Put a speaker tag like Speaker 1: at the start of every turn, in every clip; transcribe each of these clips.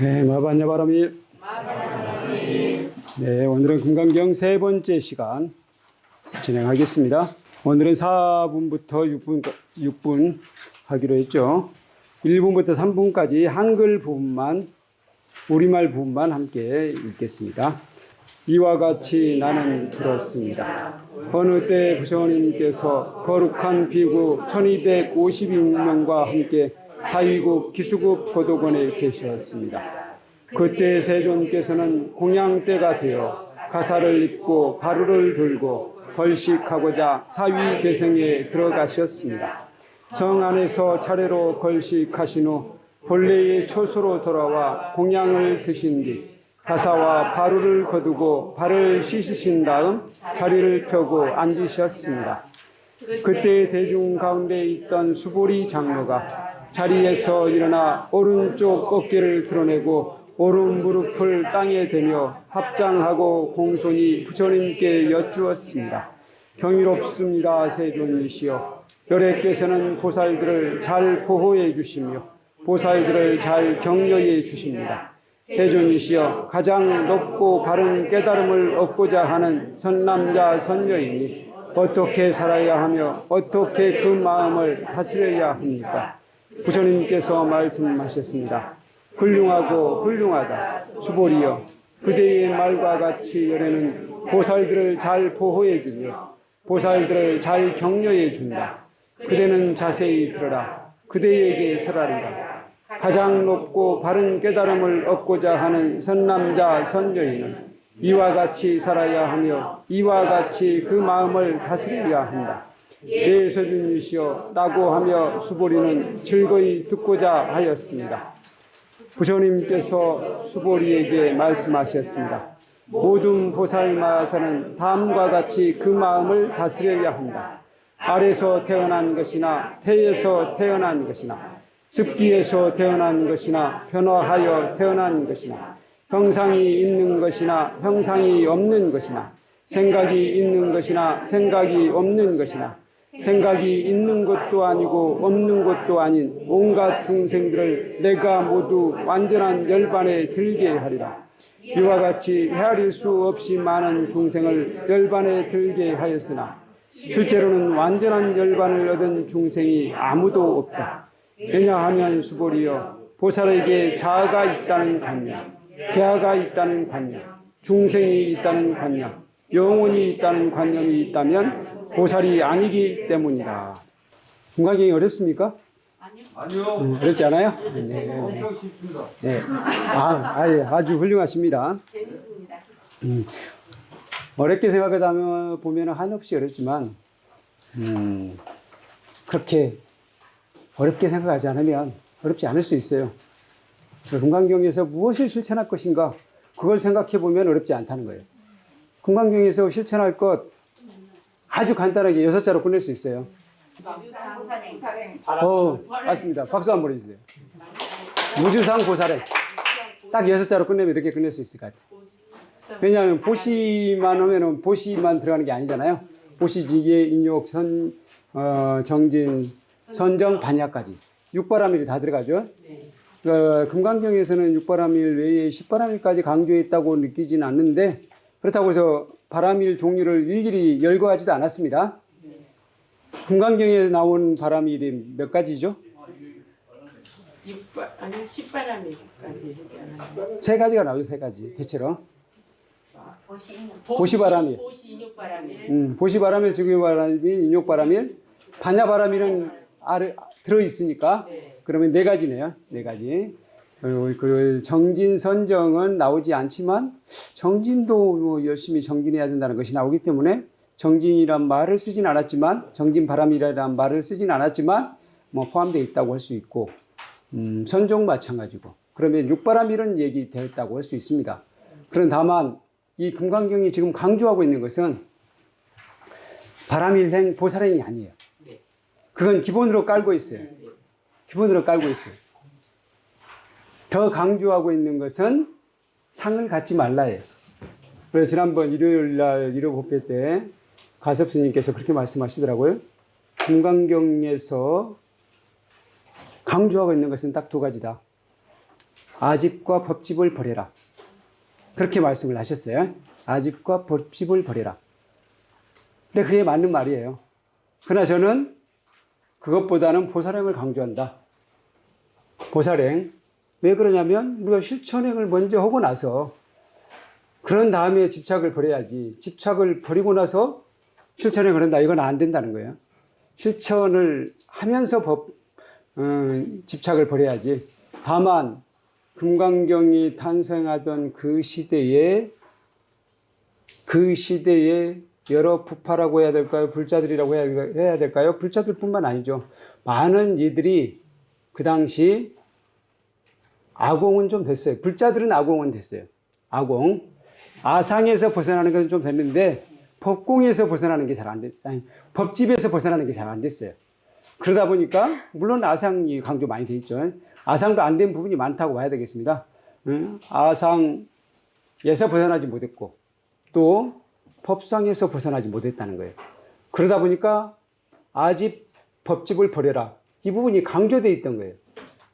Speaker 1: 네, 마반야 바람이. 네, 오늘은 금강경 세 번째 시간 진행하겠습니다. 오늘은 4분부터 6분 하기로 했죠. 1분부터 3분까지 한글 부분만, 우리말 부분만 함께 읽겠습니다. 이와 같이 나는 들었습니다. 어느 때 부처님께서 거룩한 비구 1256명과 함께 사위국 기수국 고도관에 계셨습니다. 그때 세존께서는 공양때가 되어 가사를 입고 바루를 들고 걸식하고자 사위 계생에 들어가셨습니다. 성 안에서 차례로 걸식하신 후 본래의 처소로 돌아와 공양을 드신 뒤 가사와 바루를 거두고 발을 씻으신 다음 자리를 펴고 앉으셨습니다. 그때 대중 가운데 있던 수보리 장로가 자리에서 일어나 오른쪽 어깨를 드러내고 오른 무릎을 땅에 대며 합장하고 공손히 부처님께 여쭈었습니다. 경이롭습니다, 세존이시여. 열애께서는 보살들을 잘 보호해 주시며 보살들을 잘 격려해 주십니다. 세존이시여, 가장 높고 바른 깨달음을 얻고자 하는 선남자 선녀이니 어떻게 살아야 하며 어떻게 그 마음을 다스려야 합니까? 부처님께서 말씀하셨습니다. 훌륭하고 훌륭하다. 수보리여, 그대의 말과 같이 열애는 보살들을 잘 보호해 주며 보살들을 잘 격려해 준다. 그대는 자세히 들어라. 그대에게 설하리라. 가장 높고 바른 깨달음을 얻고자 하는 선남자 선녀인은 이와 같이 살아야 하며 이와 같이 그 마음을 다스려야 한다. 네, 서준이시여 라고 하며 수보리는 즐거이 듣고자 하였습니다. 부처님께서 수보리에게 말씀하셨습니다. 모든 보살마사는 다음과 같이 그 마음을 다스려야 한다. 알에서 태어난 것이나 태에서 태어난 것이나 습기에서 태어난 것이나 변화하여 태어난 것이나 형상이 있는 것이나 형상이 없는 것이나 생각이 있는 것이나 생각이 없는 것이나 생각이 있는 것도 아니고 없는 것도 아닌 온갖 중생들을 내가 모두 완전한 열반에 들게 하리라. 이와 같이 헤아릴 수 없이 많은 중생을 열반에 들게 하였으나 실제로는 완전한 열반을 얻은 중생이 아무도 없다. 왜냐하면 수보리여, 보살에게 자아가 있다는 관념, 개아가 있다는 관념, 중생이 있다는 관념, 영혼이 있다는 관념이 있다면 보살이 아니기 때문이다. 금강경이 어렵습니까?
Speaker 2: 아니요.
Speaker 1: 어렵지 않아요?
Speaker 2: 네. 엄청 쉽습니다.
Speaker 1: 네. 아주 훌륭하십니다.
Speaker 3: 재밌습니다.
Speaker 1: 어렵게 생각하다 보면 한없이 어렵지만, 그렇게 어렵게 생각하지 않으면 어렵지 않을 수 있어요. 금강경에서 무엇을 실천할 것인가, 그걸 생각해 보면 어렵지 않다는 거예요. 금강경에서 실천할 것 아주 간단하게 6자로 끝낼 수 있어요. 맞습니다. 박수 한번 해주세요. 무주상 보살행. 딱 6자로 끝내면 이렇게 끝낼 수 있을 것 같아요. 왜냐하면 보시만 하면은 보시만 들어가는 게 아니잖아요. 보시, 지계, 인욕, 정진, 선정, 반야까지. 육바라밀이 다 들어가죠. 금강경에서는 육바라밀 외에 10바라밀까지 강조했다고 느끼지는 않는데, 그렇다고 해서 바라밀 종류를 일일이 열거하지도 않았습니다. 금강경에 나온 바라밀이 몇 가지죠?
Speaker 3: 10바라밀까지 하지 않았나요?
Speaker 1: 3가지가 나오죠, 3가지. 대체로. 보시바라밀. 보시바라밀, 즉위바라밀, 인욕바라밀. 반야바라밀은 들어있으니까. 그러면 4가지네요. 4가지. 그 정진, 선정은 나오지 않지만 정진도 뭐 열심히 정진해야 된다는 것이 나오기 때문에 정진이란 말을 쓰진 않았지만, 정진 바람이라는 말을 쓰진 않았지만 뭐 포함되어 있다고 할 수 있고, 선종 마찬가지고, 그러면 육바라밀은 얘기되었다고 할 수 있습니다. 그런 다만 이 금강경이 지금 강조하고 있는 것은 바라밀행, 보살행이 아니에요. 그건 기본으로 깔고 있어요. 기본으로 깔고 있어요. 더 강조하고 있는 것은 상을 갖지 말라예요. 그래서 지난번 일요일 날 일요법회 때 가섭스님께서 그렇게 말씀하시더라고요. 금강경에서 강조하고 있는 것은 딱 2가지다. 아집과 법집을 버려라. 그렇게 말씀을 하셨어요. 아집과 법집을 버려라. 근데 그게 맞는 말이에요. 그러나 저는 그것보다는 보살행을 강조한다. 보살행. 왜 그러냐면 우리가 실천행을 먼저 하고 나서 그런 다음에 집착을 버려야지. 집착을 버리고 나서 실천행을 한다. 이건 안 된다는 거예요. 실천을 하면서 집착을 버려야지. 다만 금강경이 탄생하던 그 시대에 여러 부파라고 해야 될까요? 불자들이라고 해야 될까요? 불자들뿐만 아니죠. 많은 이들이 그 당시 아공은 좀 됐어요. 불자들은 아공은 됐어요. 아공. 아상에서 벗어나는 것은 좀 됐는데 법공에서 벗어나는 게 잘 안 됐어요. 아니, 법집에서 벗어나는 게 잘 안 됐어요. 그러다 보니까 물론 아상이 강조 많이 돼 있죠. 아상도 안 된 부분이 많다고 봐야 되겠습니다. 아상에서 벗어나지 못했고 또 법상에서 벗어나지 못했다는 거예요. 그러다 보니까 아집, 법집을 버려라. 이 부분이 강조되어 있던 거예요.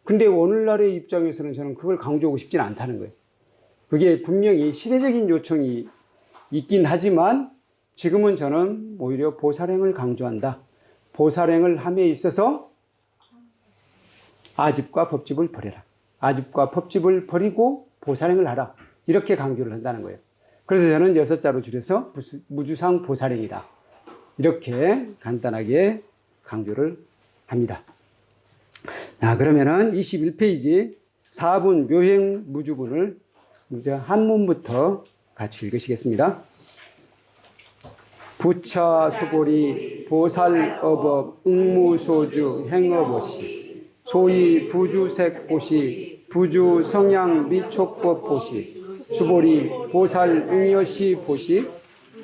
Speaker 1: 근데 오늘날의 입장에서는 저는 그걸 강조하고 싶지는 않다는 거예요. 그게 분명히 시대적인 요청이 있긴 하지만 지금은 저는 오히려 보살행을 강조한다. 보살행을 함에 있어서 아집과 법집을 버려라. 아집과 법집을 버리고 보살행을 하라. 이렇게 강조를 한다는 거예요. 그래서 저는 6자로 줄여서 무주상 보살행이다. 이렇게 간단하게 강조를 합니다. 그러면은 21페이지 4분 묘행 무주분을 한문부터 같이 읽으시겠습니다. 부처 수보리 보살어법 응무소주 행어보시 소위 부주색보시 부주성향 미촉법 보시 수보리 보살 응여시 보시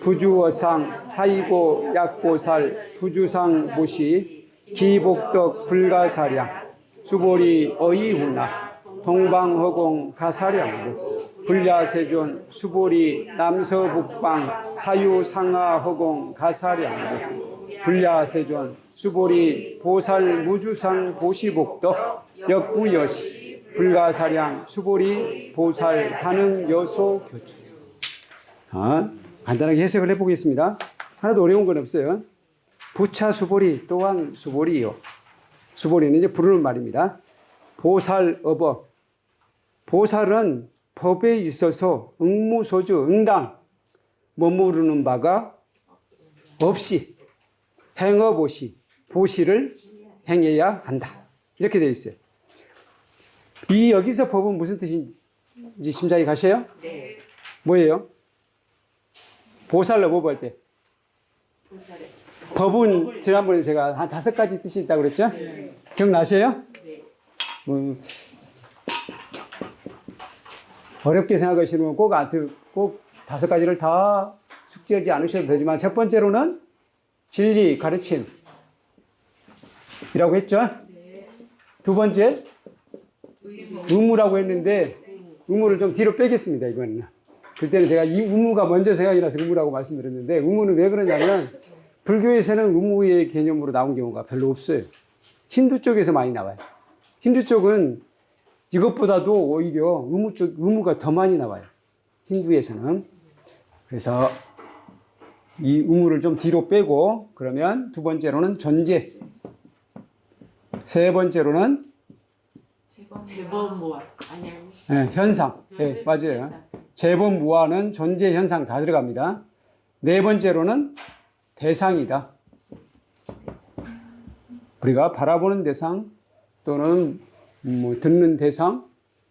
Speaker 1: 부주어상 하이고 약보살 부주상 보시 기복덕 불가사량 수보리 어이훈나 동방허공 가사량부 불야세존 수보리 남서북방 사유상하허공 가사량부 불야세존 수보리 보살 무주상 보시복덕 역부여시 불가사량 수보리 보살 가능여소 교주. 간단하게 해석을 해보겠습니다. 하나도 어려운 건 없어요. 부차 수보리 또한 수보리요. 수보리는 이제 부르는 말입니다. 보살어법. 보살은 법에 있어서 응무소주, 응당, 머무르는 바가 없이 행어보시, 보시를 행해야 한다. 이렇게 되어 있어요. 여기서 법은 무슨 뜻인지 짐작이 가셔요?
Speaker 3: 네.
Speaker 1: 뭐예요? 보살어법 할 때.
Speaker 3: 보살에.
Speaker 1: 법은 지난번에 제가 한 5가지 뜻이 있다고 그랬죠?
Speaker 3: 네.
Speaker 1: 기억나세요?
Speaker 3: 네.
Speaker 1: 어렵게 생각하시면 꼭 5가지를 다 숙지하지 않으셔도 되지만 첫 번째로는 진리, 가르침이라고 했죠?
Speaker 3: 네.
Speaker 1: 두 번째 의무라고 했는데 의무를 좀 뒤로 빼겠습니다. 이거는. 그때는 제가 이 의무가 먼저 생각이 나서 의무라고 말씀드렸는데 의무는 왜 그러냐면 불교에서는 의무의 개념으로 나온 경우가 별로 없어요. 힌두 쪽에서 많이 나와요. 힌두 쪽은 이것보다도 오히려 의무가 더 많이 나와요. 힌두에서는. 그래서 이 의무를 좀 뒤로 빼고 그러면 두 번째로는 존재, 세 번째로는
Speaker 3: 재범무아 아니야.
Speaker 1: 현상. 네, 맞아요. 재범무아는 존재, 현상 다 들어갑니다. 네 번째로는 대상이다. 우리가 바라보는 대상 또는 듣는 대상,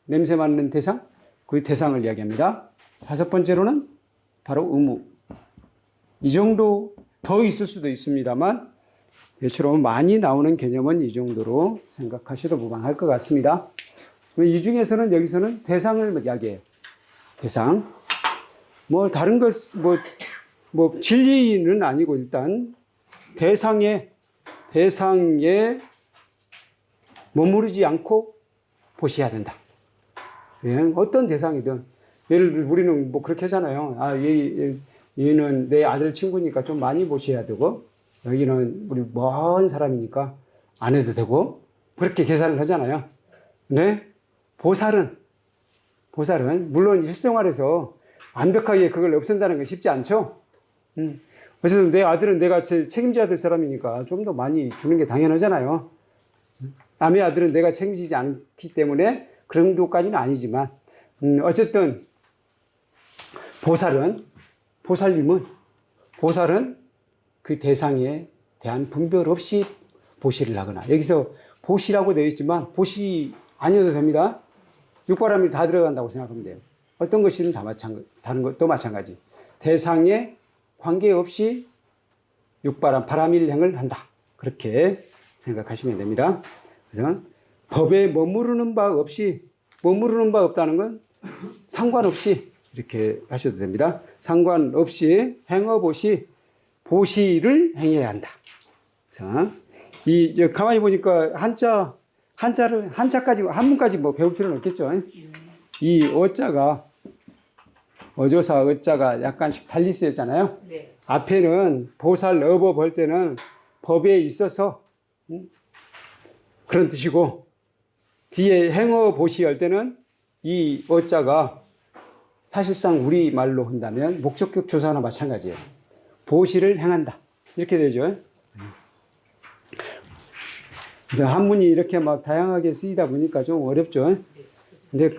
Speaker 1: 냄새 맡는 대상, 그 대상을 이야기합니다. 다섯 번째로는 바로 의무. 이 정도 더 있을 수도 있습니다만 예처럼 많이 나오는 개념은 이 정도로 생각하셔도 무방할 것 같습니다. 이 중에서는 여기서는 대상을 이야기해요. 대상. 다른 것, 진리는 아니고 일단 대상에 머무르지 않고 보셔야 된다. 어떤 대상이든. 예를 들어 우리는 그렇게 하잖아요. 얘는 내 아들 친구니까 좀 많이 보셔야 되고, 여기는 우리 먼 사람이니까 안 해도 되고, 그렇게 계산을 하잖아요. 근데 보살은 보살은 물론 일생활에서 완벽하게 그걸 없앤다는 건 쉽지 않죠. 그래서 내 아들은 내가 책임져야 될 사람이니까 좀 더 많이 주는 게 당연하잖아요. 남의 아들은 내가 책임지지 않기 때문에 그런 정도까지는 아니지만 어쨌든 보살은 그 대상에 대한 분별 없이 보시를 하거나, 여기서 보시라고 되어 있지만 보시 아니어도 됩니다. 육바람이 다 들어간다고 생각하면 돼요. 어떤 것이든 다 다른 것도 마찬가지. 대상에 관계없이 육바람, 바람일행을 한다. 그렇게 생각하시면 됩니다. 그래서 법에 머무르는 바 없다는 건 상관없이 이렇게 하셔도 됩니다. 상관없이 행어보시, 보시를 행해야 한다. 그래서 가만히 보니까 한자까지, 한문까지 뭐 배울 필요는 없겠죠. 이 어자가, 어조사 어자가 약간씩 달리 쓰였잖아요.
Speaker 3: 네.
Speaker 1: 앞에는 보살 어법 할 때는 법에 있어서 그런 뜻이고, 뒤에 행어 보시 할 때는 이 어자가 사실상 우리말로 한다면 목적격 조사나 마찬가지예요. 보시를 행한다. 이렇게 되죠. 그래서 한문이 이렇게 막 다양하게 쓰이다 보니까 좀 어렵죠. 근데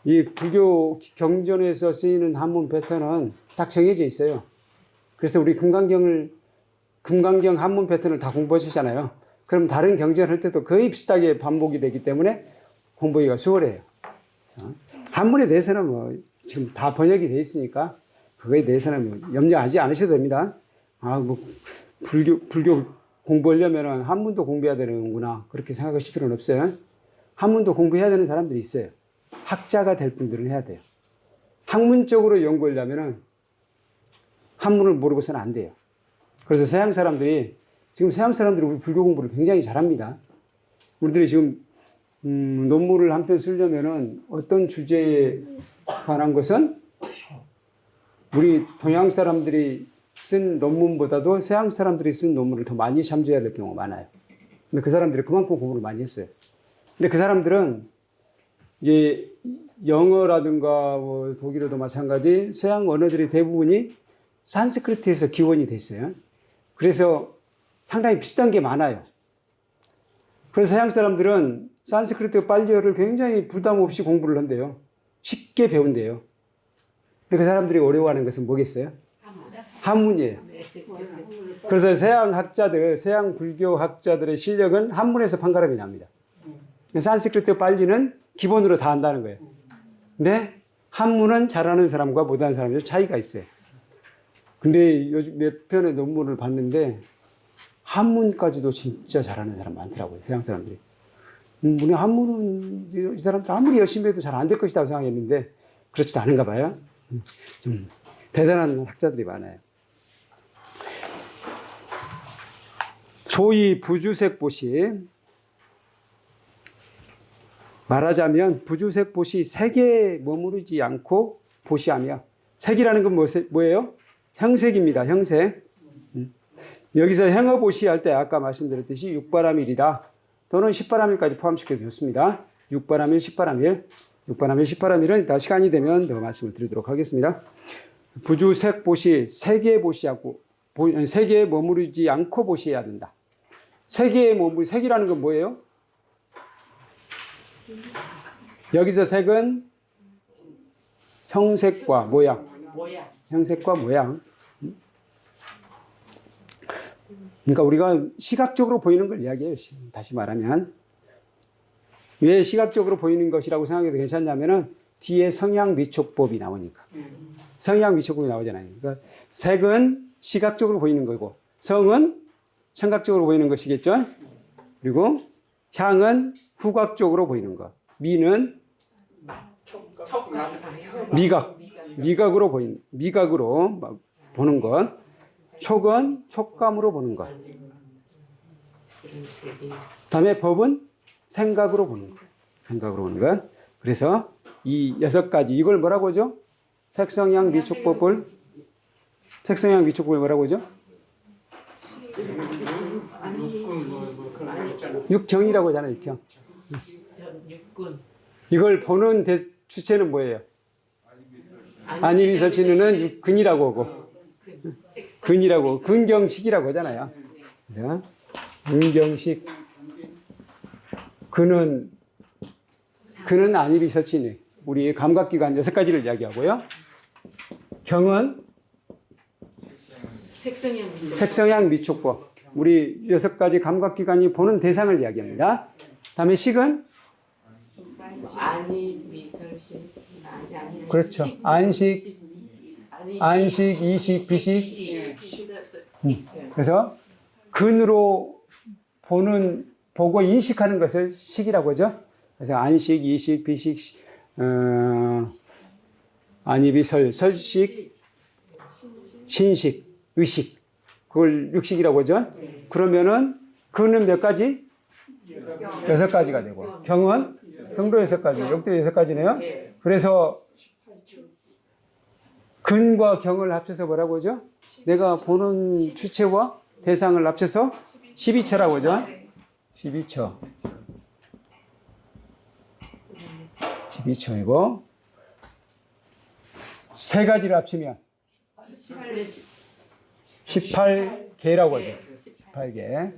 Speaker 1: 이 불교 경전에서 쓰이는 한문 패턴은 딱 정해져 있어요. 그래서 우리 금강경 한문 패턴을 다 공부하시잖아요. 그럼 다른 경전 할 때도 거의 비슷하게 반복이 되기 때문에 공부하기가 수월해요. 한문에 대해서는 뭐 지금 다 번역이 돼 있으니까 그거에 대해서는 뭐 염려하지 않으셔도 됩니다. 뭐 불교 공부하려면 한문도 공부해야 되는구나, 그렇게 생각하실 필요는 없어요. 한문도 공부해야 되는 사람들이 있어요. 학자가 될 분들은 해야 돼요. 학문적으로 연구하려면 한문을 모르고서는 안 돼요. 그래서 지금 서양 사람들이 우리 불교 공부를 굉장히 잘합니다. 우리들이 지금 논문을 한 편 쓰려면은 어떤 주제에 관한 것은 우리 동양 사람들이 쓴 논문보다도 서양 사람들이 쓴 논문을 더 많이 참조해야 될 경우가 많아요. 근데 그 사람들이 그만큼 공부를 많이 했어요. 근데 그 사람들은 이제 영어라든가 뭐 독일어도 마찬가지 서양 언어들이 대부분이 산스크리트에서 기원이 됐어요. 그래서 상당히 비슷한 게 많아요. 그래서 서양 사람들은 산스크리트 빨리어를 굉장히 부담 없이 공부를 한대요. 쉽게 배운대요. 근데 그 사람들이 어려워하는 것은 뭐겠어요? 한문이에요. 그래서 서양 불교 학자들의 실력은 한문에서 판가름이 납니다. 산스크리트 빨리는 기본으로 다 한다는 거예요. 근데 한문은 잘하는 사람과 못하는 사람이 차이가 있어요. 근데 요즘 몇 편의 논문을 봤는데 한문까지도 진짜 잘하는 사람 많더라고요. 서양 사람들이. 우리 한문은 이 사람들 아무리 열심히 해도 잘 안 될 것이라고 생각했는데 그렇지도 않은가 봐요. 좀 대단한 학자들이 많아요. 조이 부주색 보시, 말하자면 부주색 보시, 색에 머무르지 않고 보시하며, 색이라는 건 뭐예요? 형색입니다. 형색. 여기서 행어보시 할 때 아까 말씀드렸듯이 육바람일이다 또는 십바람일까지 포함시켜도 좋습니다. 육바람일, 십바람일. 육바람일, 십바람일은 이따 시간이 되면 더 말씀을 드리도록 하겠습니다. 부주색 보시, 색에 보시하고, 색에 머무르지 않고 보시해야 된다. 색이라는 건 뭐예요? 여기서 색은 형색과 모양. 형색과 모양. 그러니까 우리가 시각적으로 보이는 걸 이야기해요. 다시 말하면. 왜 시각적으로 보이는 것이라고 생각해도 괜찮냐면은 뒤에 성향미촉법이 나오니까. 성향미촉법이 나오잖아요. 그러니까 색은 시각적으로 보이는 거고, 성은 청각적으로 보이는 것이겠죠. 그리고 향은 후각적으로 보이는 것. 미는 미각으로 보는 것. 촉은 촉감으로 보는 것. 다음에 법은 생각으로 보는 것. 생각으로 보는 것. 그래서 이 6가지, 이걸 뭐라고 하죠? 색성향 미촉법을 뭐라고 하죠? 육경이라고 하잖아요. 육경. 이걸 보는 주체는 뭐예요? 안이비설신은 근이라고 하고 근이라고 근경식이라고 하잖아요. 그래서 근경식 근은 안이비설신이 우리 감각기관 6가지를 이야기하고요. 경은 색성향 미촉법 우리 6가지 감각기관이 보는 대상을 이야기합니다. 다음에 식은 그렇죠. 안식, 이식, 비식. 그래서 근으로 보고 인식하는 것을 식이라고 하죠. 그래서 안식, 이식, 비식, 안이비설, 설식, 신식, 의식. 그걸 육식이라고 하죠. 그러면은 근은 몇 가지? 6가지가 되고 경은 경도 6가지, 역도 6가지네요. 그래서 근과 경을 합쳐서 뭐라고 하죠? 내가 보는 주체와 대상을 합쳐서 12처라고 하죠. 12처. 12처이고 세 가지를 합치면 18개라고 하죠. 18개.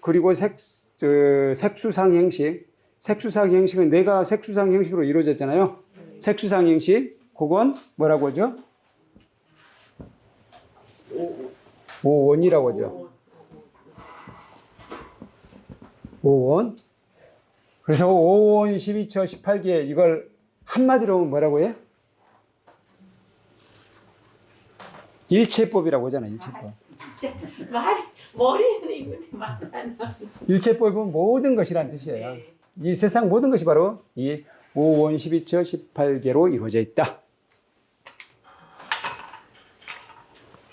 Speaker 1: 그리고 색수상 형식. 색수상 형식은 내가 색수상 형식으로 이루어졌잖아요. 색수상 형식. 그건 뭐라고 하죠? 오원이라고 하죠. 오원. 그래서 5원, 12처, 18개 이걸 한마디로 뭐라고 해요? 일체법이라고 하잖아요. 일체법.
Speaker 3: 진짜 머리에는 있는데 말이 안 나와.
Speaker 1: 일체법은 모든 것이란 뜻이에요. 이 세상 모든 것이 바로 이 5원, 12처, 18개로 이루어져 있다.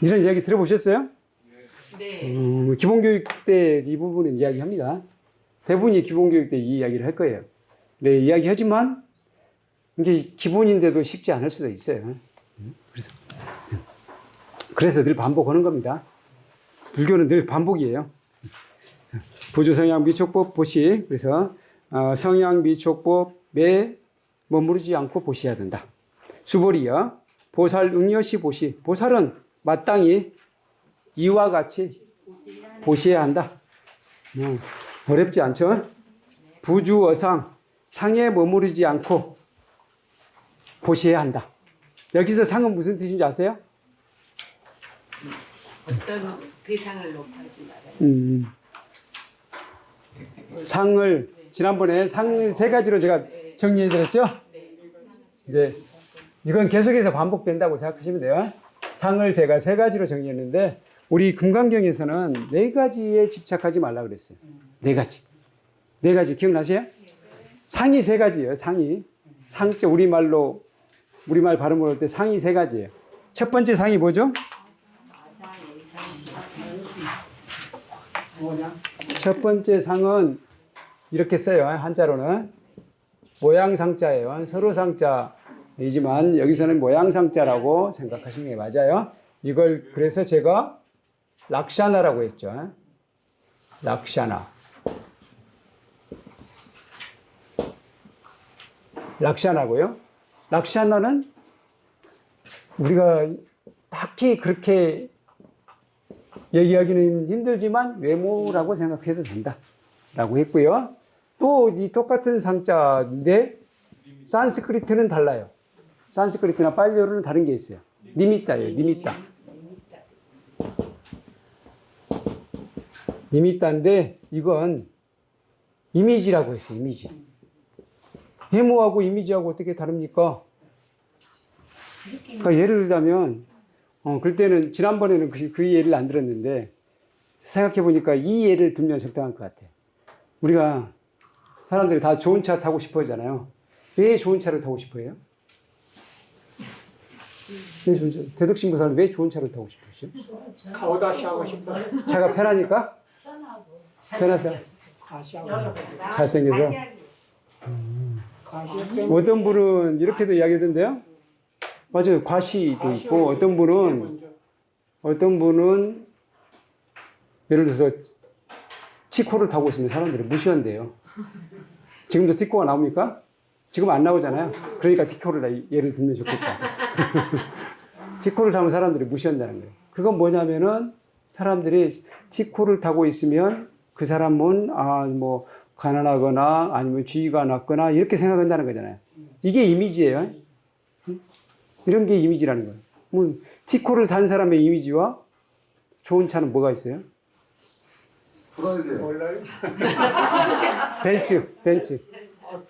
Speaker 1: 이런 이야기 들어보셨어요?
Speaker 3: 네.
Speaker 1: 기본교육 때 이 부분은 이야기합니다. 대부분이 기본교육 때 이 이야기를 할 거예요. 네, 이야기하지만 이게 기본인데도 쉽지 않을 수도 있어요. 그래서 늘 반복하는 겁니다. 불교는 늘 반복이에요. 부주성향 미촉법 보시. 그래서 성향 미촉법에 머무르지 않고 보시해야 된다. 수보리여 보살 응여시 보시. 보살은 마땅히 이와 같이 보시해야 한다. 어렵지 않죠? 부주어상 상에 머무르지 않고 보시해야 한다. 여기서 상은 무슨 뜻인지 아세요?
Speaker 3: 어떤 대상을 높아하지 말아요.
Speaker 1: 상을 지난번에 상을 3가지로 제가 정리해 드렸죠? 이제 이건 계속해서 반복된다고 생각하시면 돼요. 상을 제가 3가지로 정리했는데 우리 금강경에서는 4가지에 집착하지 말라 그랬어요. 4가지. 4가지 기억나세요? 상이 3가지예요. 상이. 상자 우리말 발음을 할 때 상이 3가지예요. 첫 번째 상이 뭐죠? 첫 번째 상은 이렇게 써요. 한자로는 모양상자예요. 서로상자이지만 여기서는 모양상자라고 생각하시는 게 맞아요. 이걸 그래서 제가 락샤나라고 했죠. 락샤나고요. 락샤나는 우리가 딱히 그렇게 얘기하기는 힘들지만 외모라고 생각해도 된다라고 했고요. 또 이 똑같은 상자인데 산스크리트는 달라요. 산스크리트나 빨리어로는 다른 게 있어요. 니미따예요. 니미따인데 이건 이미지라고 했어요. 이미지. 외모하고 이미지하고 어떻게 다릅니까? 그러니까 예를 들자면 그럴 때는 지난번에는 그 예를 안 들었는데 생각해 보니까 이 예를 들면 적당할 것 같아요. 우리가 사람들이 다 좋은 차 타고 싶어 하잖아요. 왜 좋은 차를 타고 싶어 해요? 대덕신부사는 왜 좋은 차를 타고 싶으시죠?
Speaker 4: 가오다시 하고 싶어요.
Speaker 1: 차가 편하니까? 편해서? 잘생겨서? 어떤 분은 이렇게도 이야기하던데요? 맞아요. 과시도 있고, 어떤 분은 예를 들어서 치코를 타고 있으면 사람들이 무시한대요. 지금도 티코가 나옵니까? 지금 안 나오잖아요. 그러니까 티코를 예를 들면 좋겠다. 티코를 타면 사람들이 무시한다는 거예요. 그건 뭐냐면은 사람들이 티코를 타고 있으면 그 사람은 뭐 가난하거나 아니면 지위가 낮거나 이렇게 생각한다는 거잖아요. 이게 이미지예요. 이런 게 이미지라는 거예요. 뭐 티코를 탄 사람의 이미지와 좋은 차는 뭐가 있어요?
Speaker 2: 프라이드.
Speaker 4: 몰라요?
Speaker 1: 벤츠.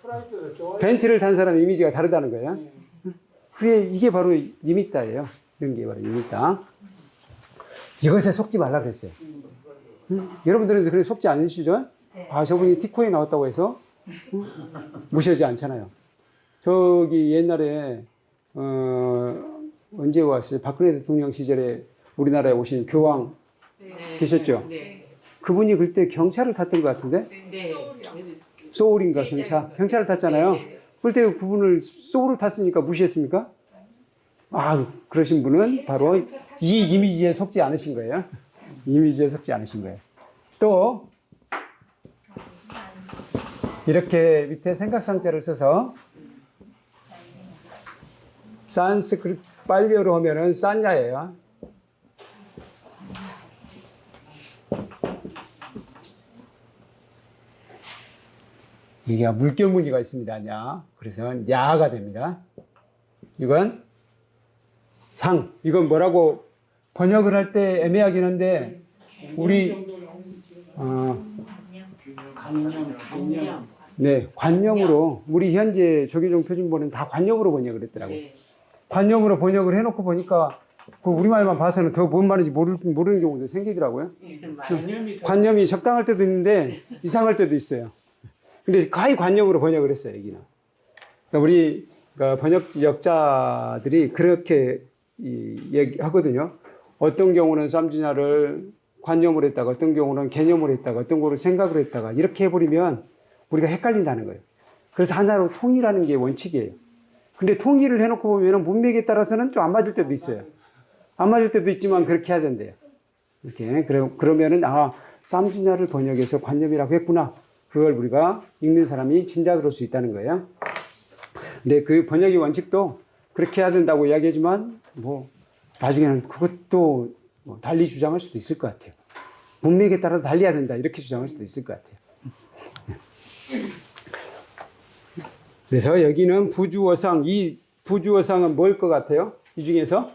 Speaker 4: 프라이드도 좋아요.
Speaker 1: 벤츠를 탄 사람의 이미지가 다르다는 거예요. 이게 바로 리미따예요. 이런 게 바로 리미따. 이것에 속지 말라 그랬어요. 여러분들은 그래 속지 않으시죠? 저분이 티코에 나왔다고 해서 무시하지 않잖아요. 저기 옛날에 언제 왔어요? 박근혜 대통령 시절에 우리나라에 오신 교황 계셨죠?
Speaker 3: 네.
Speaker 1: 그분이 그때 경차를 탔던 것 같은데?
Speaker 3: 네.
Speaker 1: 소울인가 경차를 탔잖아요. 그럴 때 그분을 소울을 탔으니까 무시했습니까? 그러신 분은 바로 이 이미지에 속지 않으신 거예요. 이미지에 속지 않으신 거예요. 또 이렇게 밑에 생각상자를 써서 산스크리트 빨리어로 하면은 산야예요. 이게 물결무늬가 있습니다. 야. 그래서 야가 됩니다. 이건 상. 이건 뭐라고 번역을 할 때 애매하긴 한데 우리
Speaker 4: 관념.
Speaker 1: 네, 관념으로 우리 현재 조계종 표준본은 다 관념으로 번역을 했더라고요.
Speaker 3: 네.
Speaker 1: 관념으로 번역을 해놓고 보니까 그 우리말만 봐서는 더 뭔 말인지 모르는 경우도 생기더라고요. 관념이 적당할 때도 있는데 이상할 때도 있어요. 근데 거의 관념으로 번역을 했어요, 여기는. 그러니까 우리 번역자들이 그렇게 얘기하거든요. 어떤 경우는 쌈지냐를 관념으로 했다가, 어떤 경우는 개념으로 했다가, 어떤 경우는 생각으로 했다가, 이렇게 해버리면 우리가 헷갈린다는 거예요. 그래서 하나로 통일하는 게 원칙이에요. 근데 통일을 해놓고 보면 문맥에 따라서는 좀 안 맞을 때도 있어요. 안 맞을 때도 있지만 그렇게 해야 된대요. 이렇게. 그러면은, 쌈지냐를 번역해서 관념이라고 했구나. 그걸 우리가 읽는 사람이 짐작을 할 수 있다는 거예요. 근데 그 번역의 원칙도 그렇게 해야 된다고 이야기하지만, 나중에는 그것도 달리 주장할 수도 있을 것 같아요. 문맥에 따라 달리 해야 된다. 이렇게 주장할 수도 있을 것 같아요. 그래서 여기는 부주어상, 이 부주어상은 뭘 것 같아요? 이 중에서?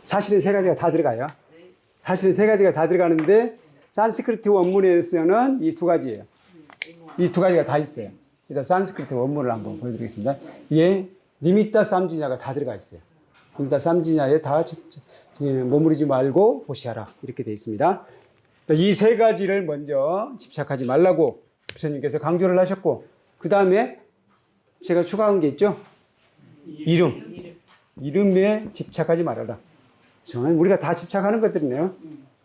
Speaker 1: 사실은 세 가지가 다 들어가요. 사실은 세 가지가 다 들어가는데 산스크리트 원문에서는 이 두 가지예요. 이 두 가지가 다 있어요. 그래서 산스크리트 원문을 한번 보여드리겠습니다. 이게 니미타 쌈지냐가 다 들어가 있어요. 니미타 쌈지냐에 다 머무르지 말고 보시하라 이렇게 되어 있습니다. 이 세 가지를 먼저 집착하지 말라고 부처님께서 강조를 하셨고, 그 다음에 제가 추가한 게 있죠. 이름에 집착하지 말아라. 정말 우리가 다 집착하는 것들이네요.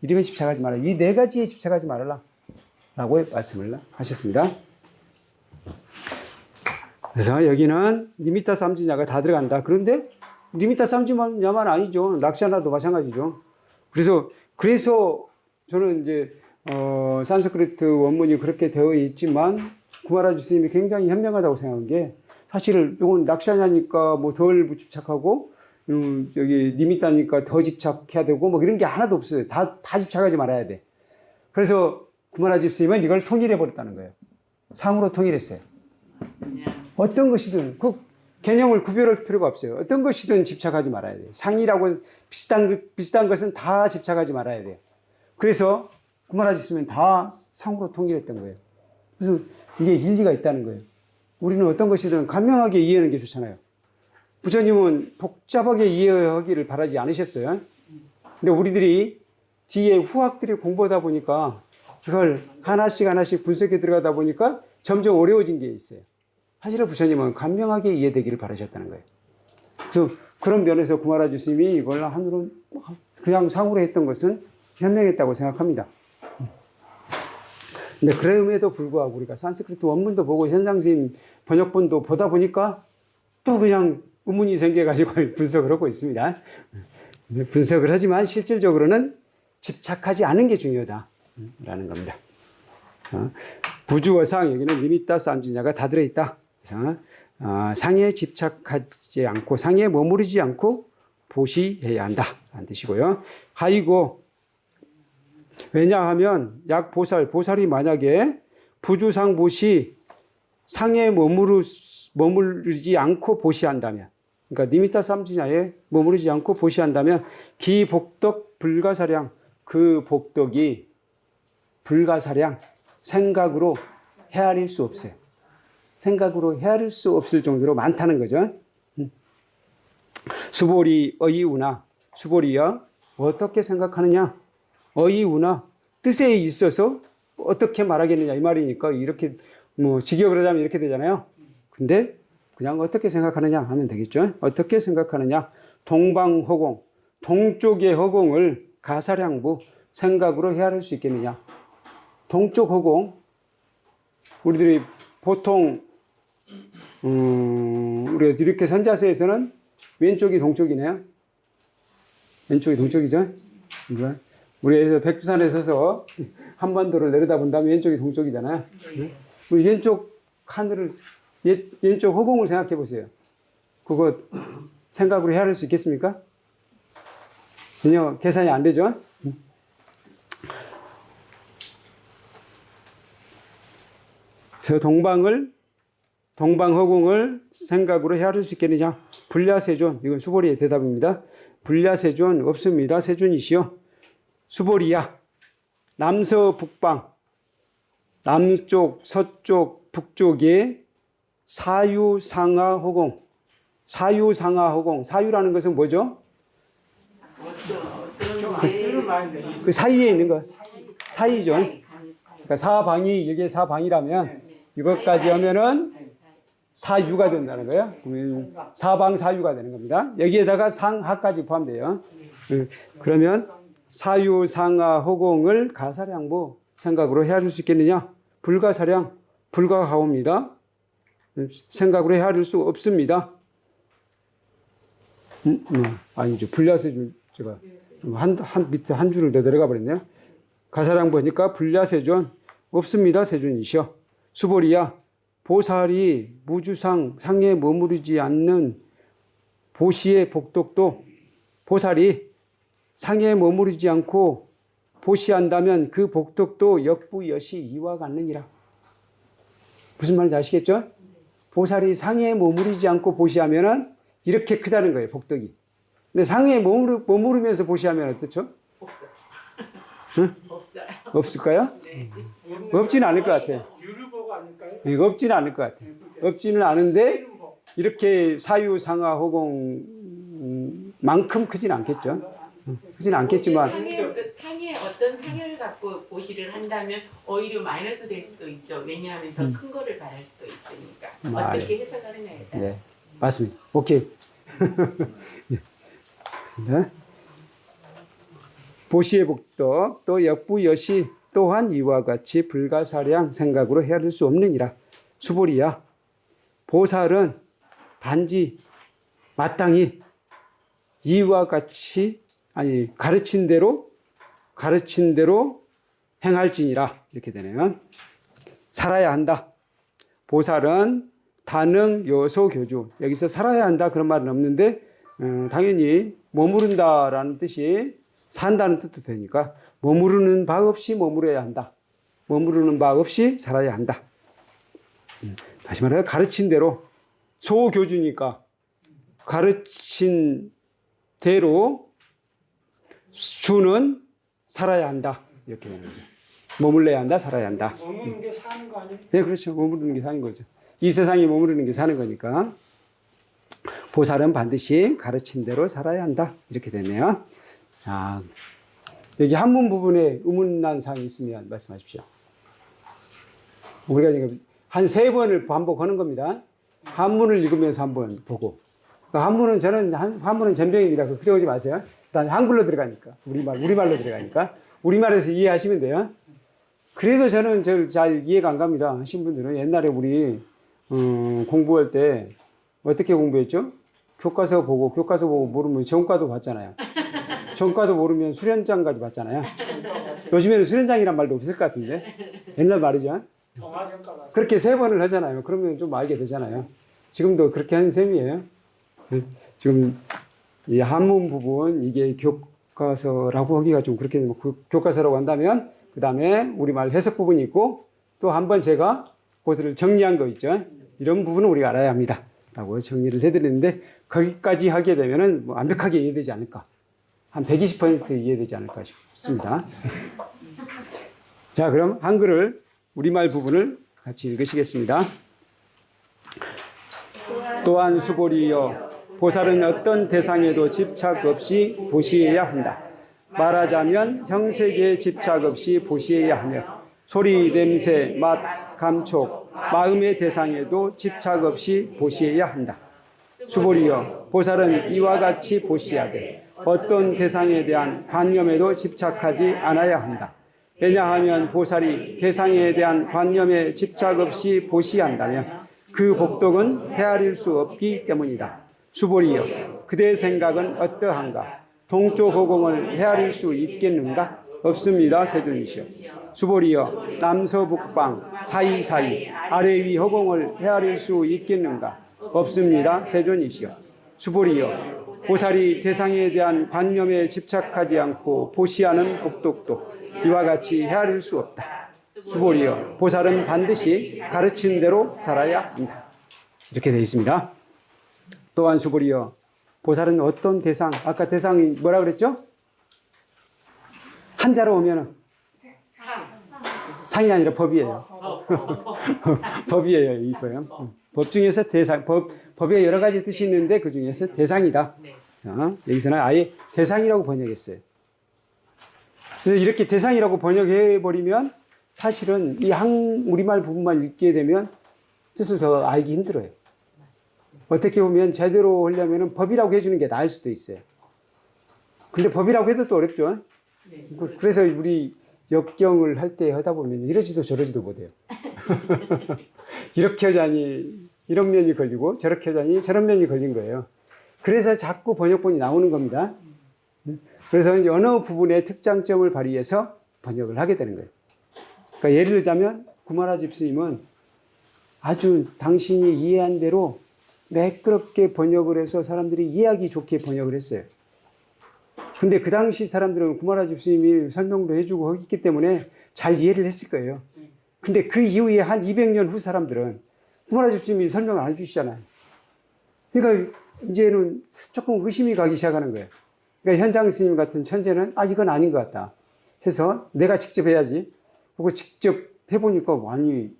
Speaker 1: 이름에 집착하지 말아라. 이 네 가지에 집착하지 말아라 라고 말씀을 하셨습니다. 그래서 여기는 니미타 쌈지냐가 다 들어간다. 그런데 니미타 쌈지냐만 아니죠. 락샤나도 마찬가지죠. 그래서 저는 이제 산스크리트 원문이 그렇게 되어 있지만 구마라주 스님이 굉장히 현명하다고 생각한 게, 사실 이건 락샤냐니까 덜 집착하고 여기 니미타니까 더 집착해야 되고 이런 게 하나도 없어요. 다 집착하지 말아야 돼. 그래서 구마라주 스님은 이걸 통일해 버렸다는 거예요. 상으로 통일했어요. 어떤 것이든 그 개념을 구별할 필요가 없어요. 어떤 것이든 집착하지 말아야 돼요. 상이라고 비슷한 것은 다 집착하지 말아야 돼요. 그래서 구마라주 스님은 다 상으로 통일했던 거예요. 그래서 이게 일리가 있다는 거예요. 우리는 어떤 것이든 간명하게 이해하는 게 좋잖아요. 부처님은 복잡하게 이해하기를 바라지 않으셨어요. 근데 우리들이 뒤에 후학들이 공부하다 보니까 그걸 하나씩 분석해 들어가다 보니까 점점 어려워진 게 있어요. 사실은 부처님은 간명하게 이해되기를 바라셨다는 거예요. 그래서 그런 면에서 구마라주 스님이 이걸 한으로 그냥 상으로 했던 것은 현명했다고 생각합니다. 근데 그럼에도 불구하고 우리가 산스크리트 원문도 보고 현상스님 번역본도 보다 보니까 또 그냥 의문이 생겨가지고 분석을 하고 있습니다. 분석을 하지만 실질적으로는 집착하지 않은 게 중요하다라는 겁니다. 부주어상 여기는 리미타 삼진야가 다 들어있다. 그래서 상에 집착하지 않고 상에 머무르지 않고 보시해야 한다라는 뜻이고요. 하이고 왜냐하면 보살이 만약에 부주상 보시 상에 머무르지 않고 보시한다면, 그러니까 니미타 삼진야에 머무르지 않고 보시한다면 기복덕 불가사량, 그 복덕이 불가사량, 생각으로 헤아릴 수 없어요. 생각으로 헤아릴 수 없을 정도로 많다는 거죠. 수보리 어이우나, 수보리야 어떻게 생각하느냐, 어이우나 뜻에 있어서 어떻게 말하겠느냐 이 말이니까 이렇게 뭐 직역을 하자면 이렇게 되잖아요. 근데 그냥 어떻게 생각하느냐 하면 되겠죠. 어떻게 생각하느냐, 동방허공, 동쪽의 허공을 가사량부, 생각으로 헤아릴 수 있겠느냐. 동쪽 허공, 우리들이 보통 우리가 이렇게 선자세에서는 왼쪽이 동쪽이네요. 왼쪽이 동쪽이죠. 우리 백두산에 서서 한반도를 내려다본다면 왼쪽이 동쪽이잖아요. 우리 왼쪽 하늘을, 왼쪽 허공을 생각해 보세요. 그거 생각으로 헤아릴 수 있겠습니까? 전혀 계산이 안 되죠. 저 동방허공을 생각으로 헤아릴 수 있겠느냐? 불야세존, 이건 수보리의 대답입니다. 불야세존 없습니다. 세존이시여. 수보리야, 남서북방, 남쪽, 서쪽, 북쪽에 사유상하허공, 사유상하허공, 사유라는 것은 뭐죠? 그 사이에 있는 것, 사이죠. 그러니까 사방이, 이게 사방이라면 이것까지 하면은 사유가 된다는 거예요. 그러면 사방 사유가 되는 겁니다. 여기에다가 상하까지 포함돼요. 그러면 사유상하 허공을 가사량보 생각으로 헤아릴 수 있겠느냐? 불가사량, 불가하옵니다. 생각으로 헤아릴 수 없습니다. 아니죠. 불야세존, 제가 밑에 한 줄을 더 내려가 버렸네요. 가사량 보니까 불야세존 없습니다. 세존이시여. 수보리야, 보살이 무주상, 상에 머무르지 않는 보시의 복덕도, 보살이 상에 머무르지 않고 보시한다면 그 복덕도 역부여시 이와 같느니라. 무슨 말인지 아시겠죠? 보살이 상에 머무르지 않고 보시하면은 이렇게 크다는 거예요, 복덕이. 근데 상에 머무르면서 보시하면 어떻죠?
Speaker 3: 없어요.
Speaker 1: 응?
Speaker 3: 없어요.
Speaker 1: 없을까요?
Speaker 3: 네.
Speaker 1: 없지는 않을 것 같아요.
Speaker 4: 유류보가 아닐까요?
Speaker 1: 이거 없지는 않을 것 같아요. 없지는 않은데 이렇게 사유상하 허공만큼 크진 않겠죠. 크진 않겠지만
Speaker 3: 상의 어떤 상을 갖고 보시를 한다면 오히려 마이너스 될 수도 있죠. 왜냐하면 더 큰 거를 바랄 수도 있으니까. 어떻게 해석하느냐에 따라서.
Speaker 1: 네, 맞습니다. 오케이. 네. 맞습니다. 보시의 복덕 또 역부여시 또한 이와 같이 불가사량 생각으로 헤아릴 수 없느니라. 수보리야, 보살은 단지 마땅히 이와 같이 가르친 대로 행할지니라. 이렇게 되네요. 살아야 한다. 보살은 단응 요소 교주. 여기서 살아야 한다 그런 말은 없는데 당연히 머무른다라는 뜻이 산다는 뜻도 되니까 머무르는 바 없이 머무러야 한다. 머무르는 바 없이 살아야 한다. 다시 말해서 가르친 대로, 소교주니까 가르친 대로 주는 살아야 한다. 이렇게 되는 거죠. 머물러야 한다, 살아야 한다.
Speaker 4: 머무는 게 사는 거 아니에요?
Speaker 1: 네, 그렇죠. 머무르는 게 사는 거죠. 이 세상에 머무르는 게 사는 거니까. 보살은 반드시 가르친 대로 살아야 한다. 이렇게 되네요. 자, 여기 한문 부분에 의문난 사항이 있으면 말씀하십시오. 우리가 지금 한 3번을 반복하는 겁니다. 한문을 읽으면서 한번 보고. 한문은 한문은 전병입니다. 걱정하지 마세요. 일단 한글로 들어가니까. 우리말로 들어가니까. 우리말에서 이해하시면 돼요. 그래도 저는 잘 이해가 안 갑니다. 하신 분들은 옛날에 우리, 공부할 때 어떻게 공부했죠? 교과서 보고 모르면 전과도 봤잖아요. 전과도 모르면 수련장까지 봤잖아요. 요즘에는 수련장이란 말도 없을 것 같은데 옛날 말이죠.
Speaker 4: 정화성과 맞습니다.
Speaker 1: 그렇게 3번을 하잖아요. 그러면 좀 알게 되잖아요. 지금도 그렇게 하는 셈이에요. 지금 이 한문 부분 이게 교과서라고 하기가 좀 그렇게 교과서라고 한다면 그 다음에 우리말 해석 부분이 있고 또 한 번 제가 그것을 정리한 거 있죠. 이런 부분은 우리가 알아야 합니다. 라고 정리를 해드리는데 거기까지 하게 되면은 뭐 완벽하게 이해되지 않을까. 한 120% 이해되지 않을까 싶습니다. 자, 그럼 한글을 우리말 부분을 같이 읽으시겠습니다. 또한 수고리여 보살은 어떤 대상에도 집착 없이 보시해야 한다. 말하자면 형색에 집착 없이 보시해야 하며 소리, 냄새, 맛, 감촉, 마음의 대상에도 집착 없이 보시해야 한다. 수고리여 보살은 이와 같이 보시하되 어떤 대상에 대한 관념에도 집착하지 않아야 한다. 왜냐하면 보살이 대상에 대한 관념에 집착 없이 보시한다면 그 복덕은 헤아릴 수 없기 때문이다. 수보리여 그대의 생각은 어떠한가? 동쪽 허공을 헤아릴 수 있겠는가? 없습니다. 세존이시여. 수보리여 남서북방 사이사이 아래위 허공을 헤아릴 수 있겠는가? 없습니다. 세존이시여. 수보리여 보살이 대상에 대한 관념에 집착하지 않고 보시하는 복덕도 이와 같이 헤아릴 수 없다. 수보리여 보살은 반드시 가르친 대로 살아야 한다. 이렇게 되어 있습니다. 또한 수보리여 보살은 어떤 대상, 아까 대상이 뭐라 그랬죠? 한자로 오면은 상이 아니라 법이에요. 법이에요, 이 법. 법 중에서 대상, 법에 여러 가지 뜻이 있는데 그 중에서 대상이다. 여기서는 아예 대상이라고 번역했어요. 그래서 이렇게 대상이라고 번역해버리면 사실은 이 우리말 부분만 읽게 되면 뜻을 더 알기 힘들어요. 어떻게 보면 제대로 하려면 법이라고 해주는 게 나을 수도 있어요. 근데 법이라고 해도 또 어렵죠. 그래서 우리 역경을 할 때 하다 보면 이러지도 저러지도 못해요. 이렇게 하자니 이런 면이 걸리고 저렇게 하자니 저런 면이 걸린 거예요. 그래서 자꾸 번역본이 나오는 겁니다. 그래서 이제 어느 부분의 특장점을 발휘해서 번역을 하게 되는 거예요. 그러니까 예를 들자면 구마라 집스님은 아주 당신이 이해한 대로 매끄럽게 번역을 해서 사람들이 이해하기 좋게 번역을 했어요. 근데 그 당시 사람들은 구마라 집스님이 설명도 해주고 했기 때문에 잘 이해를 했을 거예요. 근데 그 이후에 한 200년 후 사람들은 구마라 집스님이 설명을 안 해주시잖아요. 그러니까 이제는 조금 의심이 가기 시작하는 거예요. 그러니까 현장 스님 같은 천재는 이건 아닌 것 같다 해서 내가 직접 해야지. 그거 직접 해보니까 많이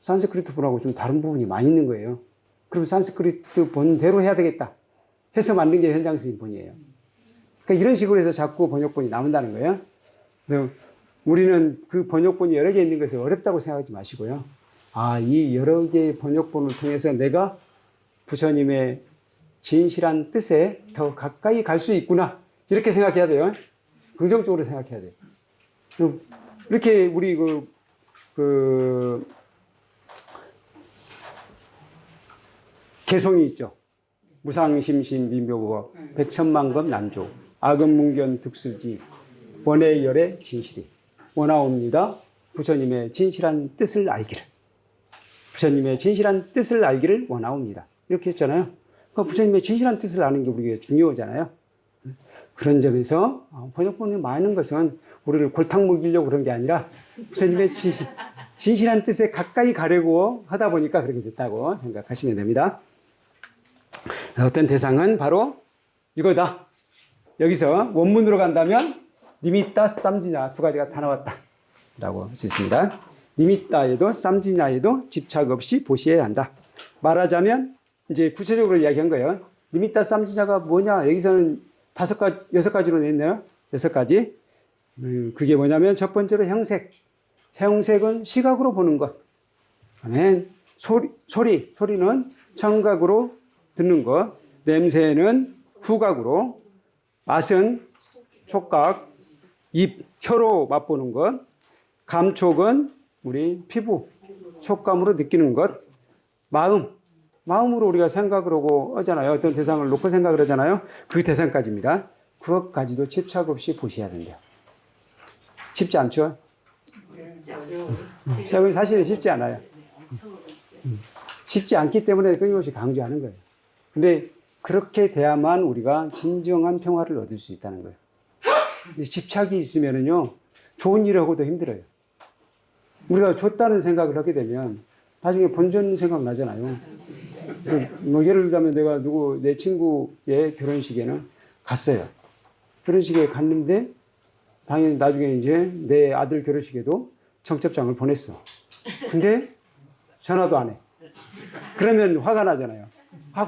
Speaker 1: 산스크리트 본하고 좀 다른 부분이 많이 있는 거예요. 그럼 산스크리트 본대로 해야 되겠다 해서 만든 게 현장 스님 본이에요. 그러니까 이런 식으로 해서 자꾸 번역본이 나온다는 거예요. 그래서 우리는 그 번역본이 여러 개 있는 것을 어렵다고 생각하지 마시고요. 이 여러 개의 번역본을 통해서 내가 부처님의 진실한 뜻에 더 가까이 갈 수 있구나. 이렇게 생각해야 돼요. 긍정적으로 생각해야 돼요. 이렇게 우리 개송이 있죠. 무상심신 민묘국어 백천만급 난조 아금문견 득술지 원의 열의 진실이 원하옵니다. 부처님의 진실한 뜻을 알기를. 부처님의 진실한 뜻을 알기를 원하옵니다. 이렇게 했잖아요. 그러니까 부처님의 진실한 뜻을 아는 게 우리에게 중요하잖아요. 그런 점에서 번역본이 많은 것은 우리를 골탕 먹이려고 그런 게 아니라 부처님의 진실한 뜻에 가까이 가려고 하다 보니까 그렇게 됐다고 생각하시면 됩니다. 어떤 대상은 바로 이거다. 여기서 원문으로 간다면 니미따 쌈지냐 두 가지가 다 나왔다 라고 할 수 있습니다. 니미따에도 쌈지냐에도 집착 없이 보시해야 한다. 말하자면 이제 구체적으로 이야기한 거예요. 니미따 쌈지냐가 뭐냐? 여기서는 5가지, 6가지로 냈네요. 6가지. 그게 뭐냐면 첫 번째로 형색. 형색은 시각으로 보는 것. 그다음에 소리는 청각으로 듣는 것. 냄새는 후각으로. 맛은 촉각, 입, 혀로 맛보는 것. 감촉은 우리 피부, 촉감으로 느끼는 것. 마음으로 우리가 생각을 하고 하잖아요. 어떤 대상을 놓고 생각을 하잖아요. 그 대상까지입니다. 그것까지도 집착 없이 보셔야 된대요. 쉽지 않죠? 세상은 사실은 쉽지 않아요. 쉽지 않기 때문에 끊임없이 강조하는 거예요. 근데 그렇게 돼야만 우리가 진정한 평화를 얻을 수 있다는 거예요. 집착이 있으면은요, 좋은 일을 하고도 힘들어요. 우리가 줬다는 생각을 하게 되면 나중에 본전 생각 나잖아요. 그래서 뭐 예를 들자면 내가 내 친구의 결혼식에는 갔어요. 결혼식에 갔는데 당연히 나중에 이제 내 아들 결혼식에도 청첩장을 보냈어. 근데 전화도 안 해. 그러면 화가 나잖아요.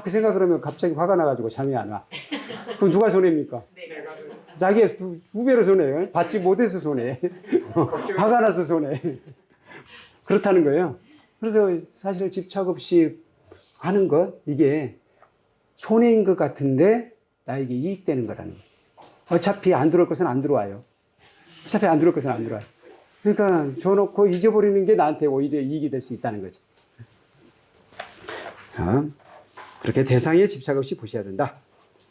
Speaker 1: 그 생각을 하면 갑자기 화가 나가지고 잠이 안 와. 그럼 누가 손해입니까? 자기가 두 배로 손해요. 받지 못해서 손해. 화가 나서 손해. 그렇다는 거예요. 그래서 사실 집착 없이 하는 것, 이게 손해인 것 같은데 나에게 이익되는 거라는 거예요. 어차피 안 들어올 것은 안 들어와요. 어차피 안 들어올 것은 안 들어와요. 그러니까 줘놓고 잊어버리는 게 나한테 오히려 이익이 될 수 있다는 거죠. 자, 그렇게 대상에 집착 없이 보셔야 된다.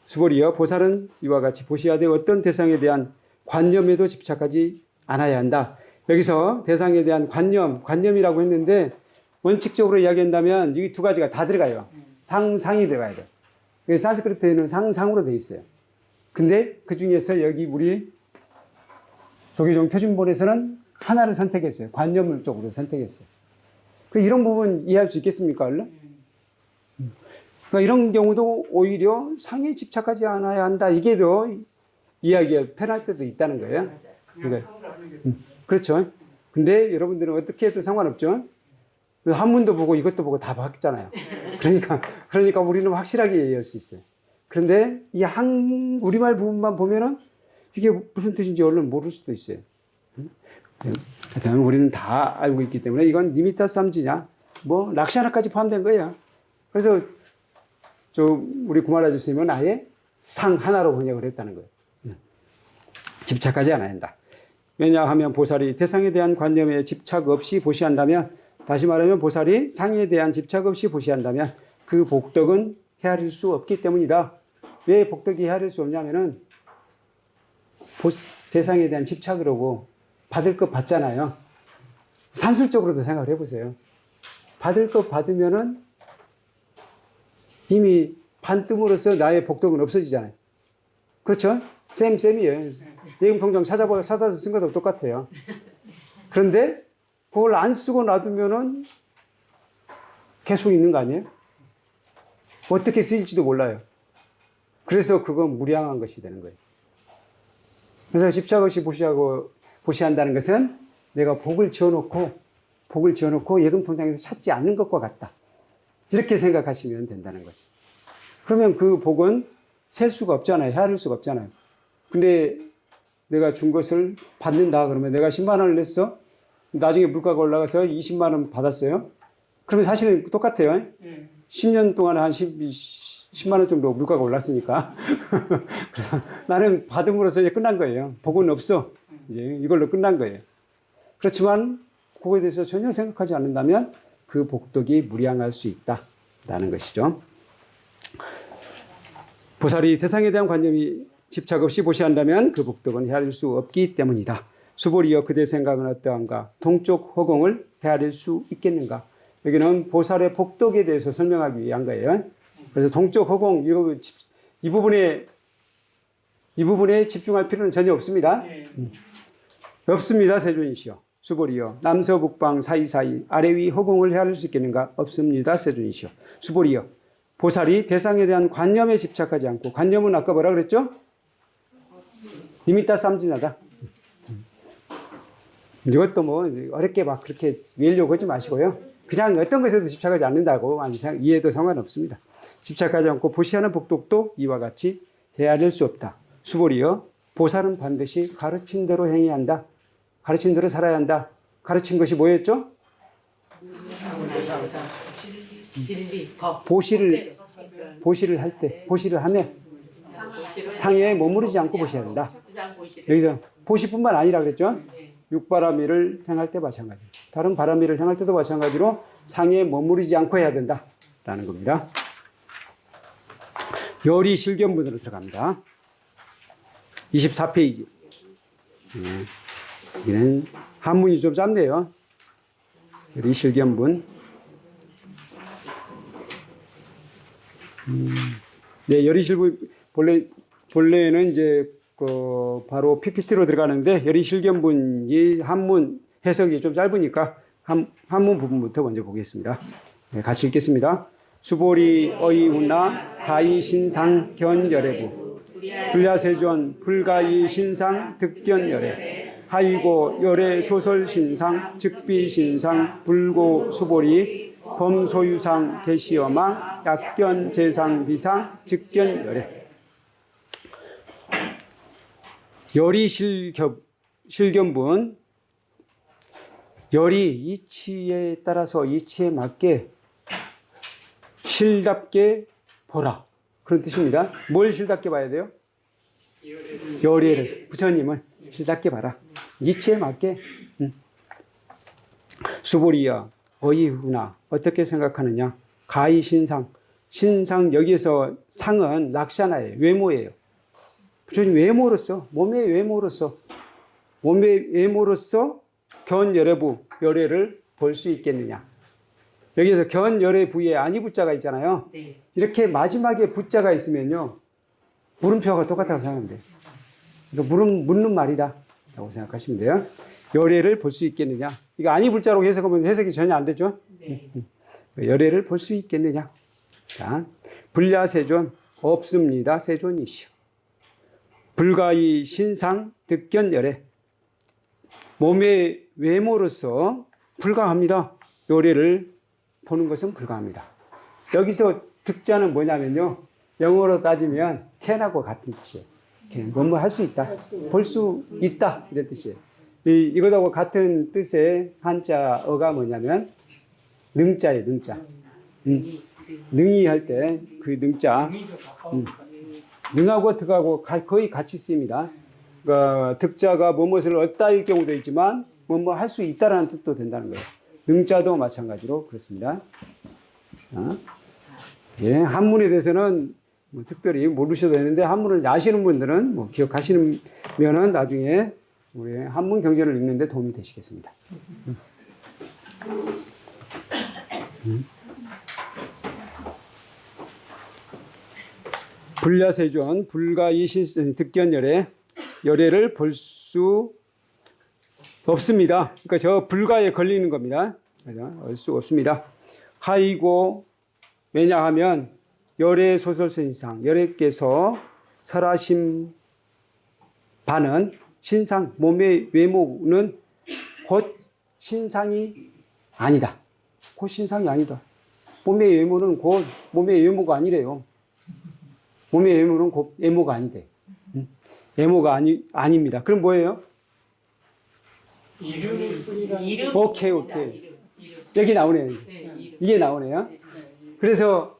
Speaker 1: 수보리여 보살은 이와 같이 보셔야 돼 어떤 대상에 대한 관념에도 집착하지 않아야 한다. 여기서 대상에 대한 관념이라고 했는데 원칙적으로 이야기한다면 이 두 가지가 다 들어가요. 상이 들어가야 돼요. 산스크리트에는 상으로 되어 있어요. 근데 그 중에서 여기 우리 조계종 표준본에서는 하나를 선택했어요. 관념을 쪽으로 선택했어요. 이런 부분 이해할 수 있겠습니까, 얼른? 그러니까 이런 경우도 오히려 상에 집착하지 않아야 한다. 이게 더 이야기가 편할 때도 있다는 거예요. 그러니까, 그렇죠. 근데 여러분들은 어떻게 해도 상관없죠. 한문도 보고 이것도 보고 다 봤잖아요. 그러니까 우리는 확실하게 이해할 수 있어요. 그런데 이 우리말 부분만 보면은 이게 무슨 뜻인지 얼른 모를 수도 있어요. 하여튼 우리는 다 알고 있기 때문에 이건 니미타 삼지냐, 뭐 락샤나까지 포함된 거예요. 그래서 우리 구마라 주스님은 아예 상 하나로 번역을 했다는 거예요. 집착하지 않아야 한다. 왜냐하면 보살이 대상에 대한 관념에 집착 없이 보시한다면, 다시 말하면 보살이 상에 대한 집착 없이 보시한다면 그 복덕은 헤아릴 수 없기 때문이다. 왜 복덕이 헤아릴 수 없냐면은 대상에 대한 집착을 하고 받을 것 받잖아요. 산술적으로도 생각을 해보세요. 받을 것 받으면은 이미 반뜸으로써 나의 복덕은 없어지잖아요. 그렇죠? 쌤이에요. 예금통장 찾아서 쓴 것도 똑같아요. 그런데 그걸 안 쓰고 놔두면은 계속 있는 거 아니에요? 어떻게 쓰일지도 몰라요. 그래서 그건 무량한 것이 되는 거예요. 그래서 집착 없이 보시한다는 것은 내가 복을 지어놓고 예금통장에서 찾지 않는 것과 같다. 이렇게 생각하시면 된다는 거죠. 그러면 그 복은 셀 수가 없잖아요. 헤아릴 수가 없잖아요. 근데 내가 준 것을 받는다 그러면 내가 10만 원을 냈어. 나중에 물가가 올라가서 20만 원 받았어요. 그러면 사실은 똑같아요. 10년 동안 한 10만 원 정도 물가가 올랐으니까. 그래서 나는 받음으로써 이제 끝난 거예요. 복은 없어. 이제 이걸로 끝난 거예요. 그렇지만 그거에 대해서 전혀 생각하지 않는다면 그 복덕이 무량할 수 있다라는 것이죠. 보살이 대상에 대한 관념이 집착 없이 보시한다면 그 복덕은 헤아릴 수 없기 때문이다. 수보리여 그대 생각은 어떠한가? 동쪽 허공을 헤아릴 수 있겠는가? 여기는 보살의 복덕에 대해서 설명하기 위한 거예요. 그래서 동쪽 허공 이 부분에 집중할 필요는 전혀 없습니다. 없습니다, 세존이시여. 수보리여 남서북방 사이사이 아래 위 허공을 헤아릴 수 있겠는가? 없습니다, 세존이시여. 수보리여 보살이 대상에 대한 관념에 집착하지 않고, 관념은 아까 뭐라 그랬죠? 니미타 삼진하다. 이것도 뭐 어렵게 막 그렇게 외우려고 하지 마시고요. 그냥 어떤 것에도 집착하지 않는다고 이해해도 상관없습니다. 집착하지 않고 보시하는 복덕도 이와 같이 헤아릴 수 없다. 수보리여 보살은 반드시 가르친 대로 행해야 한다. 가르친 대로 살아야 한다. 가르친 것이 뭐였죠?
Speaker 3: 진리, 법.
Speaker 1: 보시를 할 때, 보시를 하면 상에 머무르지 않고 보셔야 된다. 여기서 보시뿐만 아니라 그랬죠? 육바라밀을 행할 때 마찬가지. 다른 바라밀을 행할 때도 마찬가지로 상에 머무르지 않고 해야 된다라는 겁니다. 열이 실견문으로 들어갑니다. 24페이지. 여기는 한문이 좀 짧네요. 우리 실견문. 네, 열의실부 본래는 이제 바로 PPT로 들어가는데 열의실견문이 한문 해석이 좀 짧으니까 한문 부분부터 먼저 보겠습니다. 네, 같이 읽겠습니다. 수보리 어이훈나 가이신상 견열애부 불야세존 불가이신상 득견열애 하이고 열애 소설신상 즉비신상 불고 수보리 범소유상 개시어망 약견 재상비상 즉견열애. 열이 실견분, 열이 이치에 따라서 이치에 맞게 실답게 보라, 그런 뜻입니다. 뭘 실답게 봐야 돼요? 열애를, 부처님을 실답게 봐라. 이치에 맞게. 수보리야 어이후나, 어떻게 생각하느냐? 가히 신상, 신상 여기에서 상은 락샤나예요, 외모예요. 부처님 외모로서, 몸의 외모로서, 몸의 외모로서 견열애부, 열애를 볼 수 있겠느냐. 여기에서 견열애부에 아니 부자가 있잖아요.
Speaker 3: 네.
Speaker 1: 이렇게 마지막에 부자가 있으면요, 물음표가 똑같다고 생각하면 돼요. 이거 묻는 말이다 라고 생각하시면 돼요. 열애를 볼 수 있겠느냐. 이거 아니 불자로 해석하면 해석이 전혀 안 되죠.
Speaker 3: 네.
Speaker 1: 열애를 볼 수 있겠느냐. 자, 불야세존 없습니다. 세존이시오. 불가이 신상 득견열애, 몸의 외모로서 불가합니다. 열애를 보는 것은 불가합니다. 여기서 득자는 뭐냐면요, 영어로 따지면 can하고 같은 뜻이에요. 뭐뭐 할 수 있다, 볼 수 있다, 이런 뜻이에요. 이것하고 같은 뜻의 한자어가 뭐냐면 능자예요. 능자. 능이 할 때 그 능자, 능하고 득하고 거의 같이 쓰입니다. 그러니까 득자가 무엇을 얻다일 경우도 있지만 뭐뭐 할 수 있다라는 뜻도 된다는 거예요. 능자도 마찬가지로 그렇습니다. 예, 한문에 대해서는 뭐 특별히 모르셔도 되는데, 한문을 아시는 분들은 뭐 기억하시면은 나중에 우리 한문 경전을 읽는데 도움이 되시겠습니다. 불야세존 불가이신 득견열애, 열애를 볼 수 없습니다. 그러니까 저 불가에 걸리는 겁니다. 알 수 없습니다. 하이고, 왜냐하면 열애 소설신상, 열애께서 설하신 바는 신상, 몸의 외모는 곧 신상이 아니다. 곧 신상이 아니다. 몸의 외모는 곧 몸의 외모가 아니래요. 몸의 외모는 곧 외모가 아니대. 외모가 아닙니다. 그럼 뭐예요?
Speaker 3: 이름.
Speaker 1: 오케이. 여기 나오네요.
Speaker 3: 네, 이름.
Speaker 1: 이게 나오네요. 그래서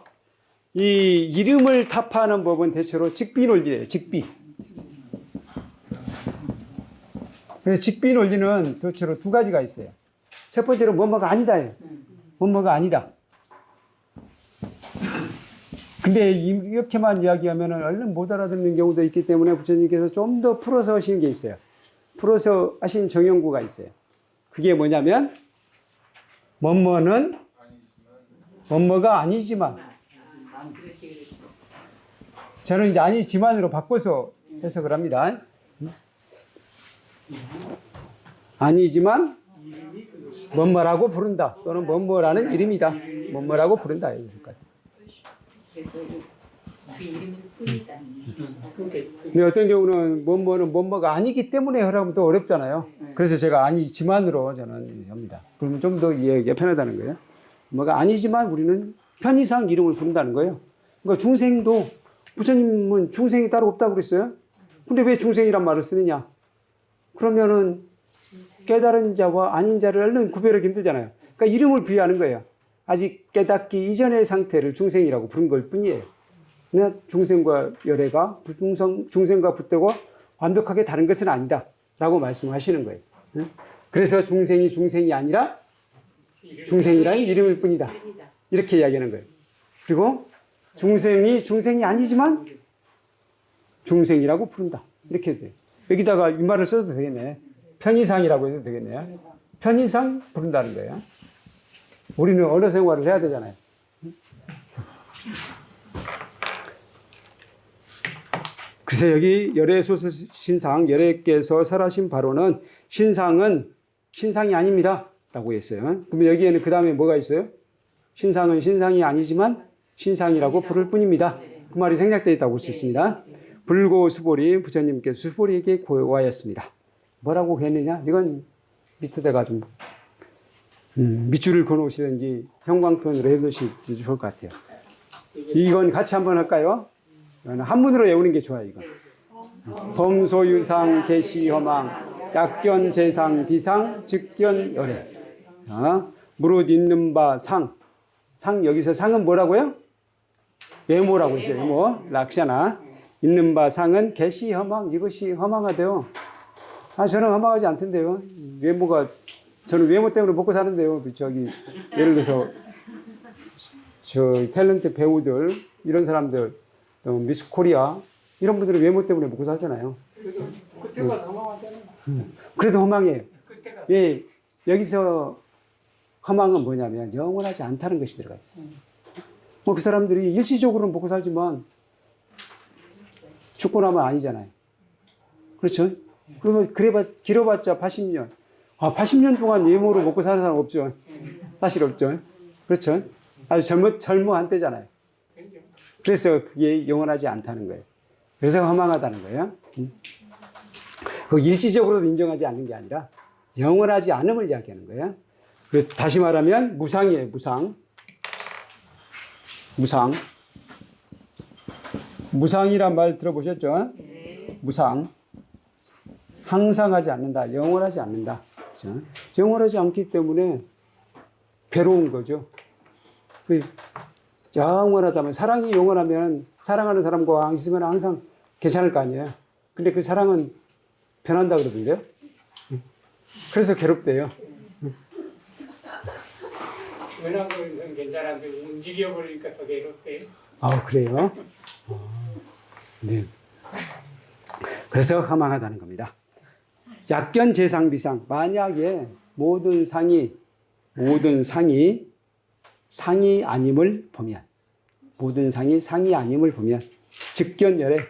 Speaker 1: 이 이름을 타파하는 법은 대체로 직비 논리예요. 직비. 그래서 직비 논리는 대체로 두 가지가 있어요. 첫 번째로 뭐뭐가 아니다예요. 뭐뭐가 아니다. 근데 이렇게만 이야기하면 얼른 못 알아듣는 경우도 있기 때문에 부처님께서 좀 더 풀어서 하시는 게 있어요. 풀어서 하신 정형구가 있어요. 그게 뭐냐면 뭐뭐는 뭐뭐가 아니지만, 저는 이제 아니지만으로 바꿔서 해석을 합니다. 아니지만 뭐뭐라고 부른다, 또는 뭐뭐라는 이름이다, 뭐뭐라고 부른다.
Speaker 3: 그래서 그 이름은 뿐이다.
Speaker 1: 근데 어떤 경우는 뭐뭐는 뭐뭐가 아니기 때문에 하라면 또 어렵잖아요. 그래서 제가 아니지만으로 저는 합니다. 그러면 좀 더 이해하기가 편하다는 거예요. 뭐가 아니지만 우리는 편의상 이름을 부른다는 거예요. 그러니까 중생도, 부처님은 중생이 따로 없다고 그랬어요. 근데 왜 중생이란 말을 쓰느냐? 그러면은 깨달은 자와 아닌 자를 얼른 구별하기 힘들잖아요. 그러니까 이름을 부여하는 거예요. 아직 깨닫기 이전의 상태를 중생이라고 부른 걸 뿐이에요. 그냥 중생과 열애가 중생과 붙들고 완벽하게 다른 것은 아니다 라고 말씀하시는 거예요. 그래서 중생이 아니라 중생이라는 이름일 뿐이다, 이렇게 이야기하는 거예요. 그리고 중생이 아니지만 중생이라고 부른다. 이렇게 돼. 여기다가 이 말을 써도 되겠네. 편의상이라고 해도 되겠네요. 편의상 부른다는 거예요. 우리는 언어 생활을 해야 되잖아요. 그래서 여기 열애소서 신상, 열애께서 설하신 바로는 신상이 아닙니다. 라고 했어요. 그럼 여기에는 그 다음에 뭐가 있어요? 신상은 신상이 아니지만 신상이라고 부를 뿐입니다. 그 말이 생략되어 있다고 볼 수 있습니다. 불고 수보리, 부처님께서 수보리에게 고하였습니다. 뭐라고 했느냐? 이건 밑에다가 좀 밑줄을 그어놓으시든지 형광펜으로 해놓으시면 좋을 것 같아요. 이건 같이 한번 할까요? 한문으로 외우는 게 좋아요, 이거. 범소유상, 개시허망, 약견, 재상, 비상, 즉견, 열애. 무릇 있는 바 상. 여기서 상은 뭐라고요? 외모라고 있어요. 외모. 락샤나. 있는 바 상은 개시, 허망. 이것이 허망하대요. 저는 허망하지 않던데요. 저는 외모 때문에 먹고 사는데요. 예를 들어서, 탤런트 배우들, 이런 사람들, 미스 코리아, 이런 분들은 외모 때문에 먹고 살잖아요.
Speaker 4: 그래서 그때 가서 허망하잖아요.
Speaker 1: 그래도 허망해요.
Speaker 4: 그때 가서.
Speaker 1: 예, 여기서 허망은 뭐냐면 영원하지 않다는 것이 들어가 있어요. 그 사람들이 일시적으로는 먹고 살지만 죽고 나면 아니잖아요. 그렇죠? 그러면 길어봤자 80년. 80년 동안 외모로 먹고 사는 사람 없죠. 사실 없죠. 그렇죠? 아주 젊어한 때잖아요. 그래서 그게 영원하지 않다는 거예요. 그래서 허망하다는 거예요. 그 일시적으로도 인정하지 않는 게 아니라 영원하지 않음을 이야기하는 거예요. 그래서 다시 말하면 무상이에요. 무상이란 말 들어보셨죠? 무상. 항상 하지 않는다. 영원하지 않는다. 그렇죠? 영원하지 않기 때문에 괴로운 거죠. 영원하다면, 사랑이 영원하면 사랑하는 사람과 있으면 항상 괜찮을 거 아니에요. 근데 그 사랑은 변한다 그러던데요. 그래서 괴롭대요.
Speaker 4: 변한 거는 괜찮은데 움직여버리니까 더 괴롭대요.
Speaker 1: 그래요? 네. 그래서 허망하다는 겁니다. 약견 재상 비상. 만약에 모든 상이 상이 아님을 보면, 모든 상이 상이 아님을 보면 즉견 열애,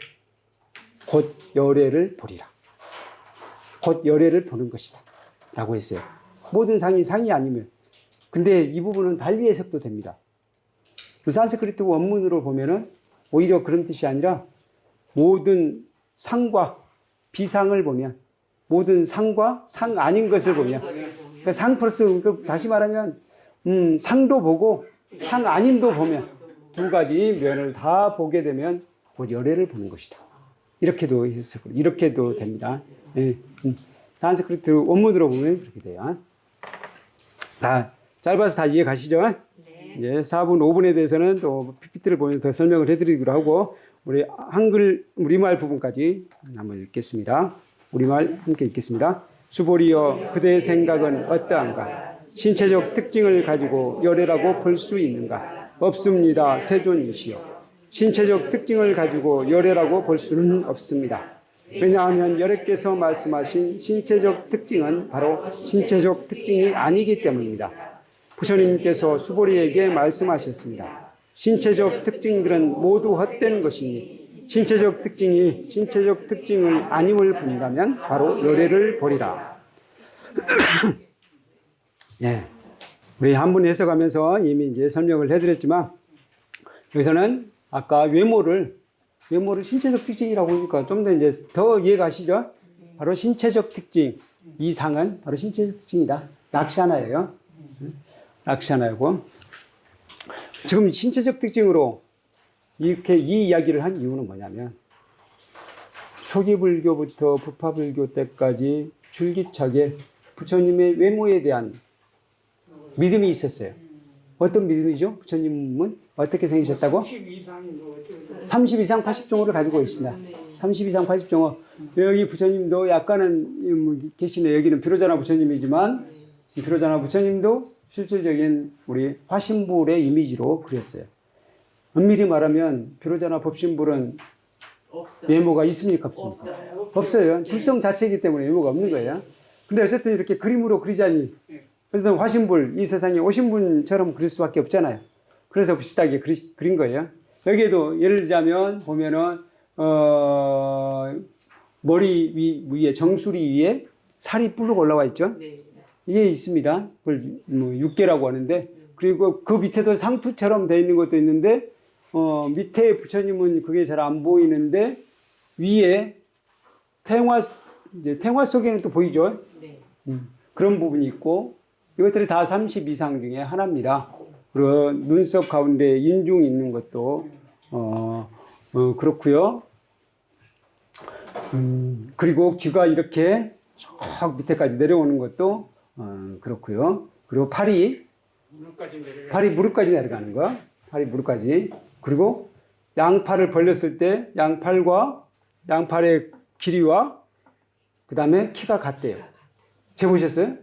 Speaker 1: 곧 열애를 보리라. 곧 열애를 보는 것이다. 라고 했어요. 모든 상이 상이 아니면. 근데 이 부분은 달리 해석도 됩니다. 산스크리트 원문으로 보면은 오히려 그런 뜻이 아니라 모든 상과 비상을 보면, 모든 상과 상 아닌 것을 보면, 그러니까 상 플러스, 다시 말하면 상도 보고 상 아님도 보면 두 가지 면을 다 보게 되면 곧 열애를 보는 것이다. 이렇게도 해석을, 이렇게도 됩니다. 예. 산스크리트 원문으로 보면 그렇게 돼요. 짧아서 다 이해 가시죠? 네. 예, 4분, 5분에 대해서는 또 PPT를 보면서 더 설명을 해드리기로 하고, 우리 한글, 우리말 부분까지 한번 읽겠습니다. 우리말 함께 읽겠습니다. 수보리여, 그대의 생각은 어떠한가? 신체적 특징을 가지고 열애라고 볼 수 있는가? 없습니다. 세존이시여. 신체적 특징을 가지고 열애라고 볼 수는 없습니다. 왜냐하면 열애께서 말씀하신 신체적 특징은 바로 신체적 특징이 아니기 때문입니다. 부처님께서 수보리에게 말씀하셨습니다. 신체적 특징들은 모두 헛된 것이니 신체적 특징이 신체적 특징을 아님을 본다면 바로 열애를 보리라. 예, 우리 한문 해석하면서 이미 이제 설명을 해드렸지만, 여기서는 아까 외모를 신체적 특징이라고 하니까 좀 더 이제 더 이해가시죠? 바로 신체적 특징. 이 상은 바로 신체적 특징이다. 락샤나예요. 락샤나고. 지금 신체적 특징으로 이렇게 이 이야기를 한 이유는 뭐냐면, 초기 불교부터 부파 불교 때까지 줄기차게 부처님의 외모에 대한 믿음이 있었어요. 어떤 믿음이죠? 부처님은 어떻게 생기셨다고? 30 이상 80종호를 가지고 계신다. 30 이상 80종호. 여기 부처님도 약간은 계시네. 여기는 비로자나 부처님이지만, 이 비로자나 부처님도 실질적인 우리 화신불의 이미지로 그렸어요. 엄밀히 말하면 비로자나 법신불은
Speaker 3: 없어.
Speaker 1: 외모가 있습니까? 없습니까?
Speaker 3: 없어요.
Speaker 1: 없어요.
Speaker 3: 네.
Speaker 1: 불성 자체이기 때문에 외모가 없는 거예요. 근데 어쨌든 이렇게 그림으로 그리자니,
Speaker 4: 네.
Speaker 1: 어쨌든 화신불, 이 세상에 오신 분처럼 그릴 수밖에 없잖아요. 그래서 비슷하게 그린 거예요. 여기에도 예를 들자면, 보면은, 머리 위에, 정수리 위에 살이 뿔룩 올라와 있죠?
Speaker 3: 네.
Speaker 1: 이게 있습니다. 그걸 뭐 육계라고 하는데, 그리고 그 밑에도 상투처럼 되어 있는 것도 있는데, 밑에 부처님은 그게 잘 안 보이는데, 위에 태화 속에는 또 보이죠?
Speaker 3: 네.
Speaker 1: 그런 부분이 있고, 이것들이 다 30 이상 중에 하나입니다. 그리고 눈썹 가운데 인중 있는 것도, 그렇고요. 그리고 귀가 이렇게 쭉 밑에까지 내려오는 것도, 그렇고요. 그리고 팔이 무릎까지 내려가는 거. 팔이 무릎까지. 그리고 양팔을 벌렸을 때 양팔의 길이와 그 다음에 키가 같대요. 재보셨어요?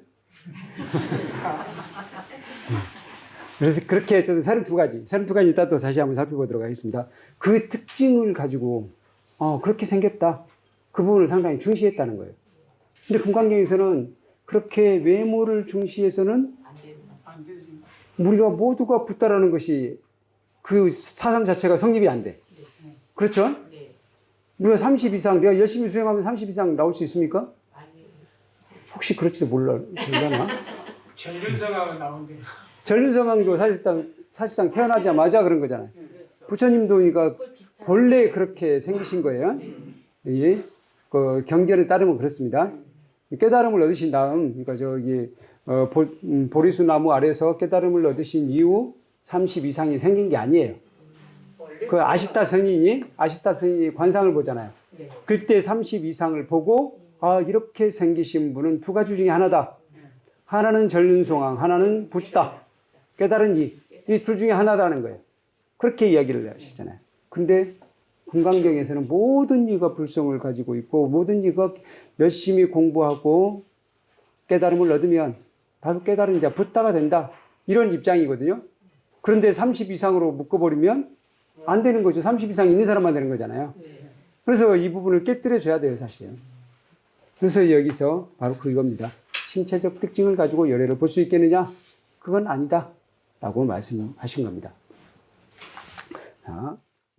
Speaker 1: 그래서 그렇게 해서 32가지 이따 또 다시 한번 살펴보도록 하겠습니다. 그 특징을 가지고 그렇게 생겼다. 그 부분을 상당히 중시했다는 거예요. 근데 금강경에서는 그렇게 외모를 중시해서는
Speaker 3: 안 되지.
Speaker 1: 우리가 모두가 붓다라는 것이 그 사상 자체가 성립이 안 돼. 그렇죠?
Speaker 3: 네.
Speaker 1: 우리가 30 이상, 내가 열심히 수행하면 30 이상 나올 수 있습니까?
Speaker 3: 아니에요.
Speaker 1: 혹시 그럴지도 몰라나?
Speaker 4: 전륜성하고 나온대.
Speaker 1: 전륜성왕도 사실상 태어나자마자 그런 거잖아요.
Speaker 3: 그렇죠.
Speaker 1: 부처님도 그러니까
Speaker 3: 그걸 비슷하게
Speaker 1: 본래 그렇게 생기신 거예요. 예. 그 경전에 따르면 그렇습니다. 깨달음을 얻으신 다음, 그러니까 보리수 나무 아래서 깨달음을 얻으신 이후 30 이상이 생긴 게 아니에요. 그 아시타 선인이 관상을 보잖아요.
Speaker 3: 네.
Speaker 1: 그때 30 이상을 보고 이렇게 생기신 분은 두 가지 중에 하나다. 하나는 전륜송왕, 하나는 붓다. 깨달은 이 둘 중에 하나다는 거예요. 그렇게 이야기를 하시잖아요. 근데 금강경에서는 모든 이가 불성을 가지고 있고 모든 이가 열심히 공부하고 깨달음을 얻으면 바로 깨달은 자 붓다가 된다. 이런 입장이거든요. 그런데 30 이상으로 묶어버리면 안 되는 거죠. 30 이상 있는 사람만 되는 거잖아요.
Speaker 3: 네.
Speaker 1: 그래서 이 부분을 깨뜨려 줘야 돼요, 사실. 그래서 여기서 바로 그겁니다. 신체적 특징을 가지고 열애를 볼 수 있겠느냐? 그건 아니다. 라고 말씀하신 겁니다. 자.